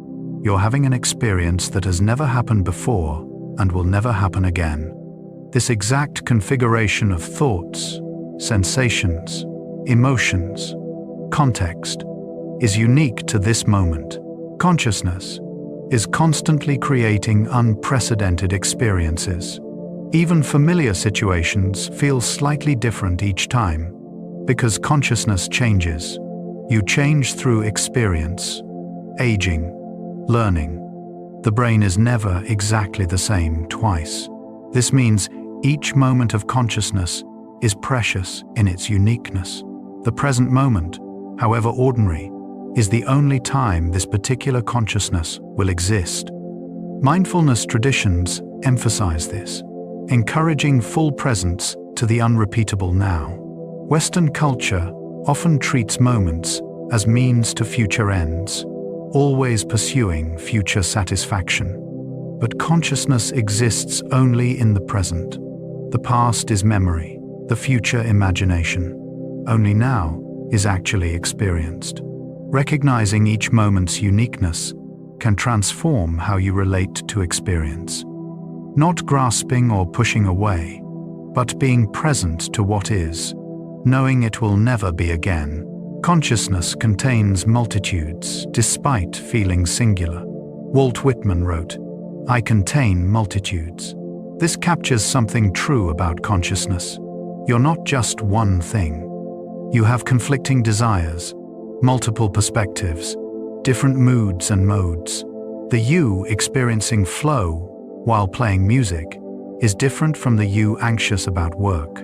Speaker 1: you're having an experience that has never happened before and will never happen again. This exact configuration of thoughts, sensations, emotions, context is unique to this moment. Consciousness is constantly creating unprecedented experiences. Even familiar situations feel slightly different each time, because consciousness changes. You change through experience, aging, learning. The brain is never exactly the same twice. This means each moment of consciousness is precious in its uniqueness. The present moment, however ordinary, is the only time this particular consciousness will exist. Mindfulness traditions emphasize this, encouraging full presence to the unrepeatable now. Western culture often treats moments as means to future ends, always pursuing future satisfaction. But consciousness exists only in the present. The past is memory, the future imagination. Only now is actually experienced. Recognizing each moment's uniqueness can transform how you relate to experience. Not grasping or pushing away, but being present to what is, knowing it will never be again. Consciousness contains multitudes, despite feeling singular. Walt Whitman wrote, "I contain multitudes." This captures something true about consciousness. You're not just one thing. You have conflicting desires, multiple perspectives, different moods and modes. The you experiencing flow while playing music is different from the you anxious about work.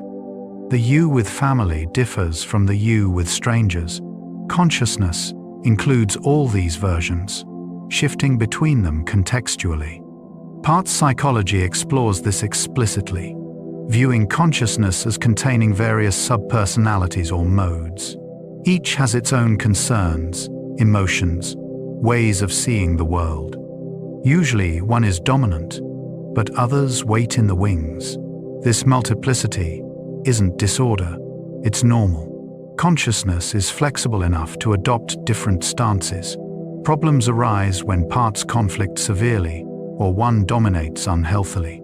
Speaker 1: The you with family differs from the you with strangers. Consciousness includes all these versions, shifting between them contextually. Parts psychology explores this explicitly, viewing consciousness as containing various subpersonalities or modes. Each has its own concerns, emotions, ways of seeing the world. Usually one is dominant, but others wait in the wings. This multiplicity isn't disorder, it's normal. Consciousness is flexible enough to adopt different stances. Problems arise when parts conflict severely or one dominates unhealthily.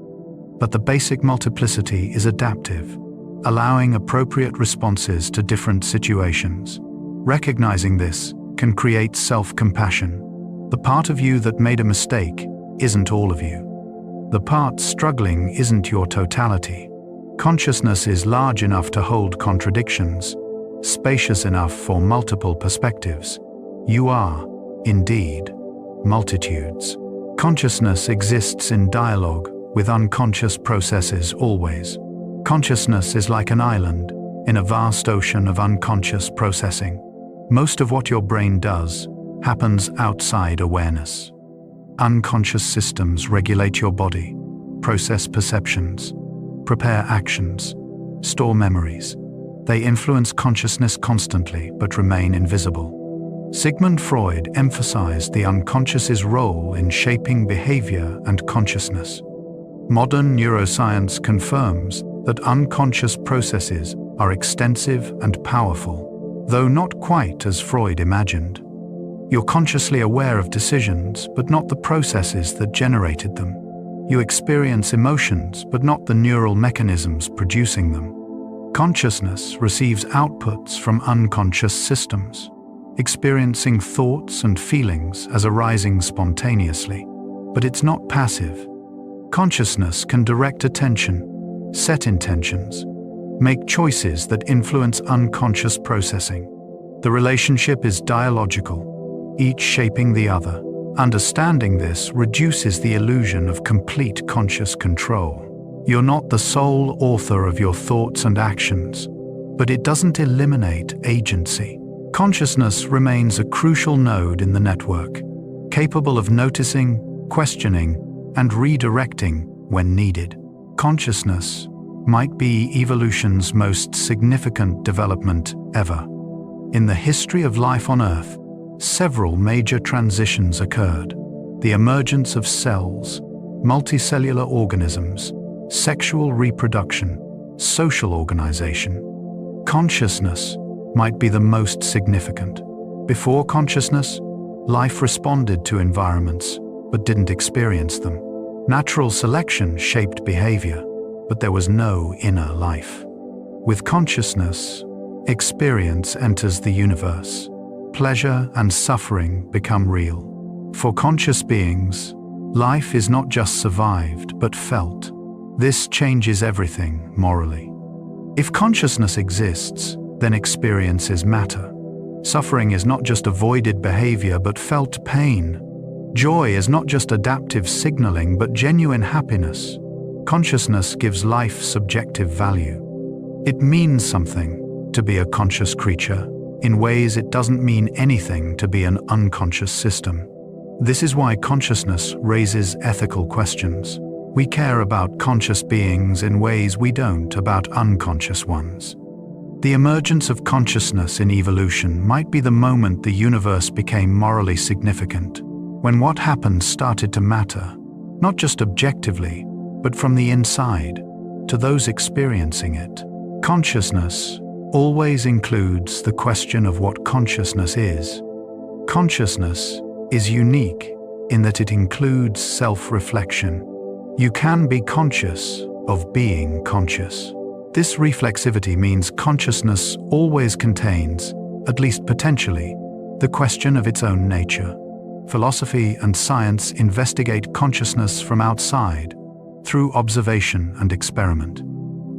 Speaker 1: But the basic multiplicity is adaptive, allowing appropriate responses to different situations. Recognizing this can create self-compassion. The part of you that made a mistake isn't all of you. The part struggling isn't your totality. Consciousness is large enough to hold contradictions, spacious enough for multiple perspectives. You are, indeed, multitudes. Consciousness exists in dialogue with unconscious processes always. Consciousness is like an island in a vast ocean of unconscious processing. Most of what your brain does happens outside awareness. Unconscious systems regulate your body, process perceptions, prepare actions, store memories. They influence consciousness constantly but remain invisible. Sigmund Freud emphasized the unconscious's role in shaping behavior and consciousness. Modern neuroscience confirms that unconscious processes are extensive and powerful. though not quite as Freud imagined. You're consciously aware of decisions, but not the processes that generated them. You experience emotions, but not the neural mechanisms producing them. Consciousness receives outputs from unconscious systems, experiencing thoughts and feelings as arising spontaneously. But it's not passive. Consciousness can direct attention, set intentions, make choices that influence unconscious processing. The relationship is dialogical, each shaping the other. Understanding this reduces the illusion of complete conscious control. You're not the sole author of your thoughts and actions, but it doesn't eliminate agency. Consciousness remains a crucial node in the network, capable of noticing, questioning, and redirecting when needed. Consciousness might be evolution's most significant development ever. In the history of life on Earth, several major transitions occurred. The emergence of cells, multicellular organisms, sexual reproduction, social organization. Consciousness might be the most significant. Before consciousness, life responded to environments, but didn't experience them. Natural selection shaped behavior, but there was no inner life. With consciousness, experience enters the universe. Pleasure and suffering become real. For conscious beings, life is not just survived, but felt. This changes everything morally. If consciousness exists, then experiences matter. Suffering is not just avoided behavior, but felt pain. Joy is not just adaptive signaling, but genuine happiness. Consciousness gives life subjective value. It means something to be a conscious creature, in ways it doesn't mean anything to be an unconscious system. This is why consciousness raises ethical questions. We care about conscious beings in ways we don't about unconscious ones. The emergence of consciousness in evolution might be the moment the universe became morally significant, when what happened started to matter, not just objectively, but from the inside, to those experiencing it. Consciousness always includes the question of what consciousness is. Consciousness is unique in that it includes self-reflection. You can be conscious of being conscious. This reflexivity means consciousness always contains, at least potentially, the question of its own nature. Philosophy and science investigate consciousness from outside, through observation and experiment.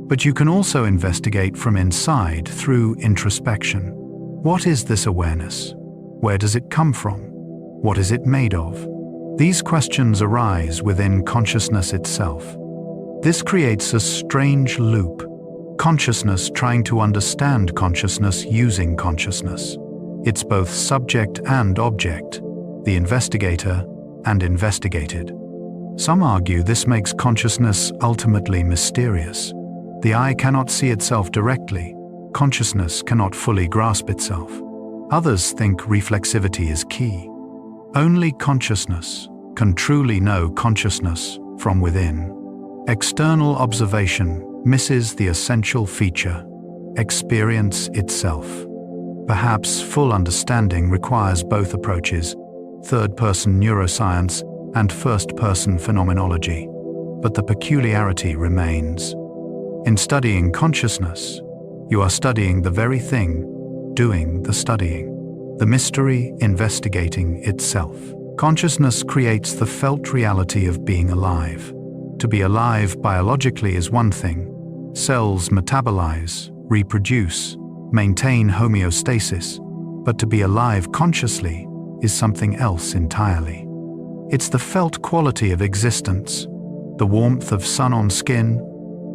Speaker 1: But you can also investigate from inside through introspection. What is this awareness? Where does it come from? What is it made of? These questions arise within consciousness itself. This creates a strange loop. Consciousness trying to understand consciousness using consciousness. It's both subject and object, the investigator and investigated. Some argue this makes consciousness ultimately mysterious. The eye cannot see itself directly. Consciousness cannot fully grasp itself. Others think reflexivity is key. Only consciousness can truly know consciousness from within. External observation misses the essential feature, experience itself. Perhaps full understanding requires both approaches, third-person neuroscience and first-person phenomenology. But the peculiarity remains. In studying consciousness, you are studying the very thing, doing the studying. The mystery investigating itself. Consciousness creates the felt reality of being alive. To be alive biologically is one thing. Cells metabolize, reproduce, maintain homeostasis. But to be alive consciously is something else entirely. It's the felt quality of existence, the warmth of sun on skin,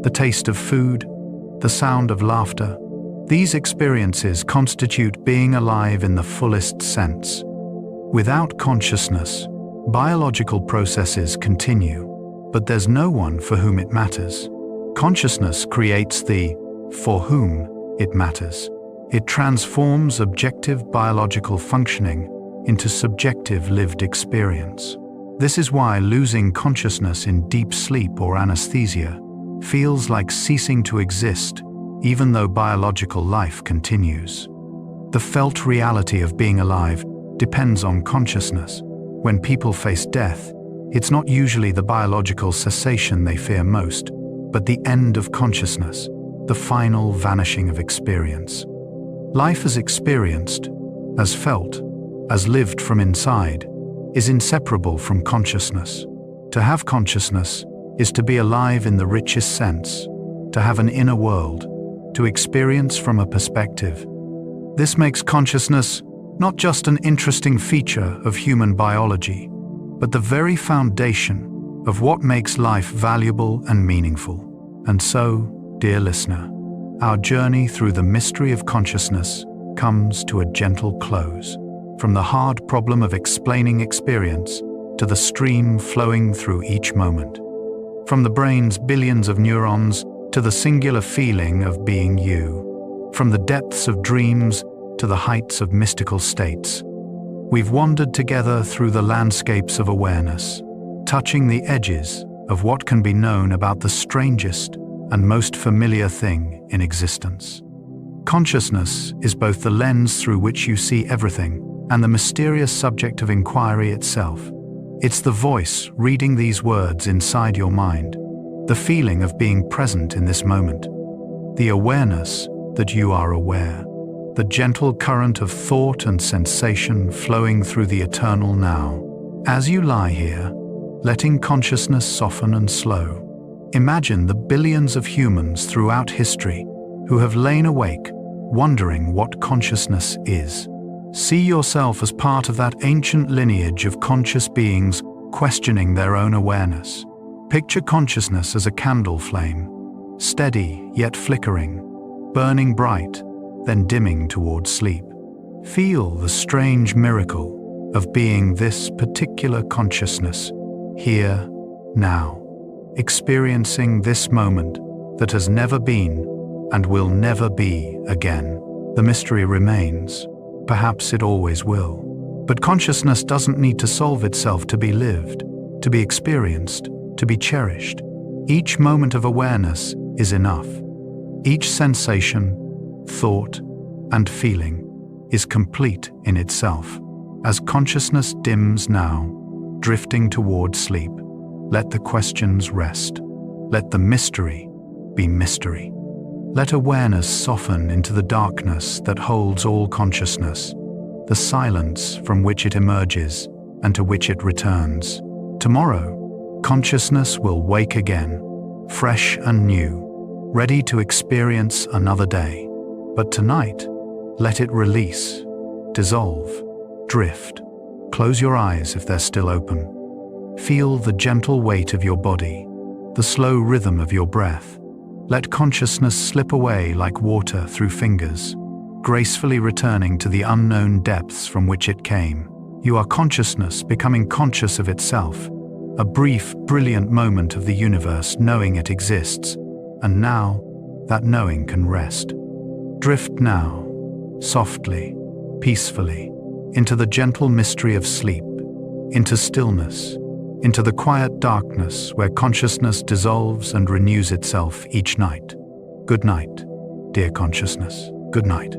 Speaker 1: the taste of food, the sound of laughter. These experiences constitute being alive in the fullest sense. Without consciousness, biological processes continue, but there's no one for whom it matters. Consciousness creates the for whom it matters. It transforms objective biological functioning into subjective lived experience. This is why losing consciousness in deep sleep or anesthesia feels like ceasing to exist, even though biological life continues. The felt reality of being alive depends on consciousness. When people face death, it's not usually the biological cessation they fear most, but the end of consciousness, the final vanishing of experience. Life as experienced, as felt, as lived from inside, is inseparable from consciousness. To have consciousness is to be alive in the richest sense, to have an inner world, to experience from a perspective. This makes consciousness not just an interesting feature of human biology, but the very foundation of what makes life valuable and meaningful. And so, dear listener, our journey through the mystery of consciousness comes to a gentle close. From the hard problem of explaining experience to the stream flowing through each moment. From the brain's billions of neurons to the singular feeling of being you. From the depths of dreams to the heights of mystical states. We've wandered together through the landscapes of awareness, touching the edges of what can be known about the strangest and most familiar thing in existence. Consciousness is both the lens through which you see everything and the mysterious subject of inquiry itself. It's the voice reading these words inside your mind, the feeling of being present in this moment, the awareness that you are aware, the gentle current of thought and sensation flowing through the eternal now. As you lie here, letting consciousness soften and slow, imagine the billions of humans throughout history who have lain awake, wondering what consciousness is. See yourself as part of that ancient lineage of conscious beings questioning their own awareness. Picture consciousness as a candle flame, steady yet flickering, burning bright, then dimming toward sleep. Feel the strange miracle of being this particular consciousness, here, now, experiencing this moment that has never been and will never be again. The mystery remains. Perhaps it always will. But consciousness doesn't need to solve itself to be lived, to be experienced, to be cherished. Each moment of awareness is enough. Each sensation, thought, and feeling is complete in itself. As consciousness dims now, drifting toward sleep, let the questions rest. Let the mystery be mystery. Let awareness soften into the darkness that holds all consciousness, the silence from which it emerges and to which it returns. Tomorrow, consciousness will wake again, fresh and new, ready to experience another day. But tonight, let it release, dissolve, drift. Close your eyes if they're still open. Feel the gentle weight of your body, the slow rhythm of your breath. Let consciousness slip away like water through fingers, gracefully returning to the unknown depths from which it came. You are consciousness becoming conscious of itself, a brief, brilliant moment of the universe knowing it exists, and now that knowing can rest. Drift now, softly, peacefully, into the gentle mystery of sleep, into stillness, into the quiet darkness where consciousness dissolves and renews itself each night. Good night, dear consciousness. Good night.